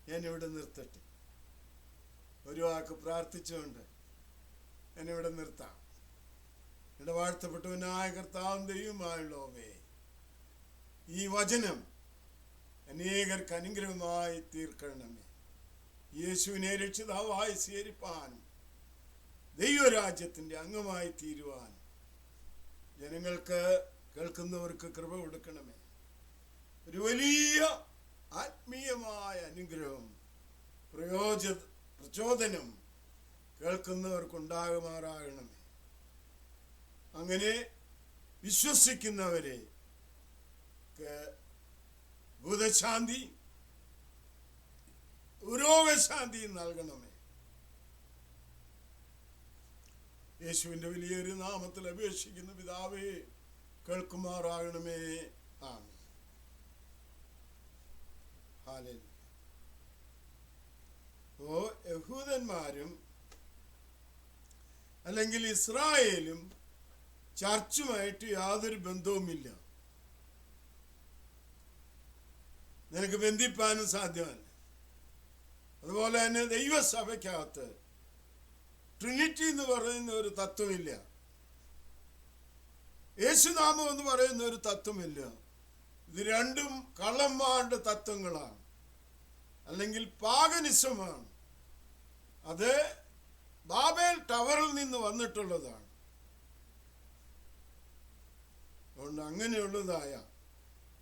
ഞാനിവിടെ നിർത്തട്ടെ. ഒരു വാക്ക് പ്രാർത്ഥിച്ചുകൊണ്ട് ഞാനിവിടെ നിർത്താം. എന്റെ വാഴ്ത്തപ്പെട്ടവനായ കർത്താവും ദൈവമായുള്ളവേ, ഈ വചനം അനേകർക്ക് അനുഗ്രഹമായി തീർക്കണമേ. യേശുവിനെ രക്ഷിതാവായി സ്വീകരിപ്പാനും ദൈവരാജ്യത്തിന്റെ അംഗമായി തീരുവാനും ജനങ്ങൾക്ക്, കേൾക്കുന്നവർക്ക് കൃപ കൊടുക്കണമേ. ഒരു വലിയ ആത്മീയമായ അനുഗ്രഹം, പ്രചോദനം കേൾക്കുന്നവർക്കുണ്ടാകുമാറാകണമേ. അങ്ങനെ വിശ്വസിക്കുന്നവരെ ഭൂതശാന്തി, രോഗശാന്തി നൽകണമേ. യേശുവിന്റെ വലിയൊരു നാമത്തിൽ അപേക്ഷിക്കുന്ന പിതാവേ, കേൾക്കുമാറാകണമേ. ആമേൻ. ഹല്ലേലൂയ. യഹൂദന്മാരും അല്ലെങ്കിൽ ഇസ്രായേലും ചർച്ചുമായിട്ട് യാതൊരു ബന്ധവുമില്ല. നിനക്ക് ബന്ധിപ്പാനും സാധ്യമല്ല. അതുപോലെ തന്നെ ദൈവസഭയ്ക്കകത്ത് ട്രിനിറ്റി എന്ന് പറയുന്ന ഒരു തത്വമില്ല. യേശുനാമം എന്ന് പറയുന്ന ഒരു തത്വമില്ല. ഇത് രണ്ടും കള്ളന്മാരുടെ തത്വങ്ങളാണ്, അല്ലെങ്കിൽ പാഗനിസമാണ്. അത് ബാബേൽ ടവറിൽ നിന്ന് വന്നിട്ടുള്ളതാണ്. അതുകൊണ്ട് അങ്ങനെയുള്ളതായ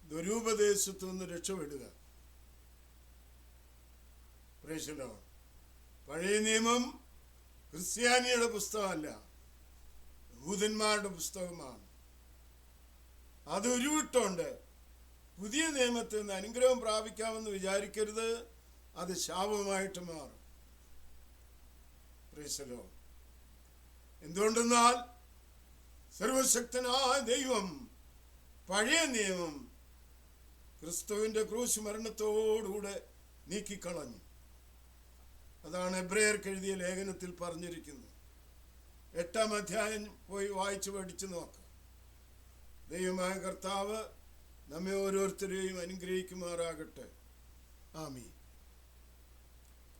ദുരുപദേശത്തു നിന്ന് രക്ഷപ്പെടുക. പഴയ നിയമം ക്രിസ്ത്യാനിയുടെ പുസ്തകമല്ല, യഹൂദന്മാരുടെ പുസ്തകമാണ്. അത് ഉരുവിട്ടുണ്ട്. പുതിയ നിയമത്തിൽ നിന്ന് അനുഗ്രഹം പ്രാപിക്കാമെന്ന് വിചാരിക്കരുത്, അത് ശാപമായിട്ട് മാറും. എന്തുകൊണ്ടെന്നാൽ സർവശക്തനായ ദൈവം പഴയ നിയമം ക്രിസ്തുവിന്റെ ക്രൂശ് മരണത്തോടുകൂടെ നീക്കിക്കളഞ്ഞു. അതാണ് എബ്രയർക്ക് എഴുതിയ ലേഖനത്തിൽ പറഞ്ഞിരിക്കുന്നത്. 8-ാം അധ്യായം പോയി വായിച്ചു പഠിച്ചു നോക്കാം. ദൈവമായ കർത്താവ് നമ്മെ ഓരോരുത്തരെയും അനുഗ്രഹിക്കുമാറാകട്ടെ. ആമീൻ.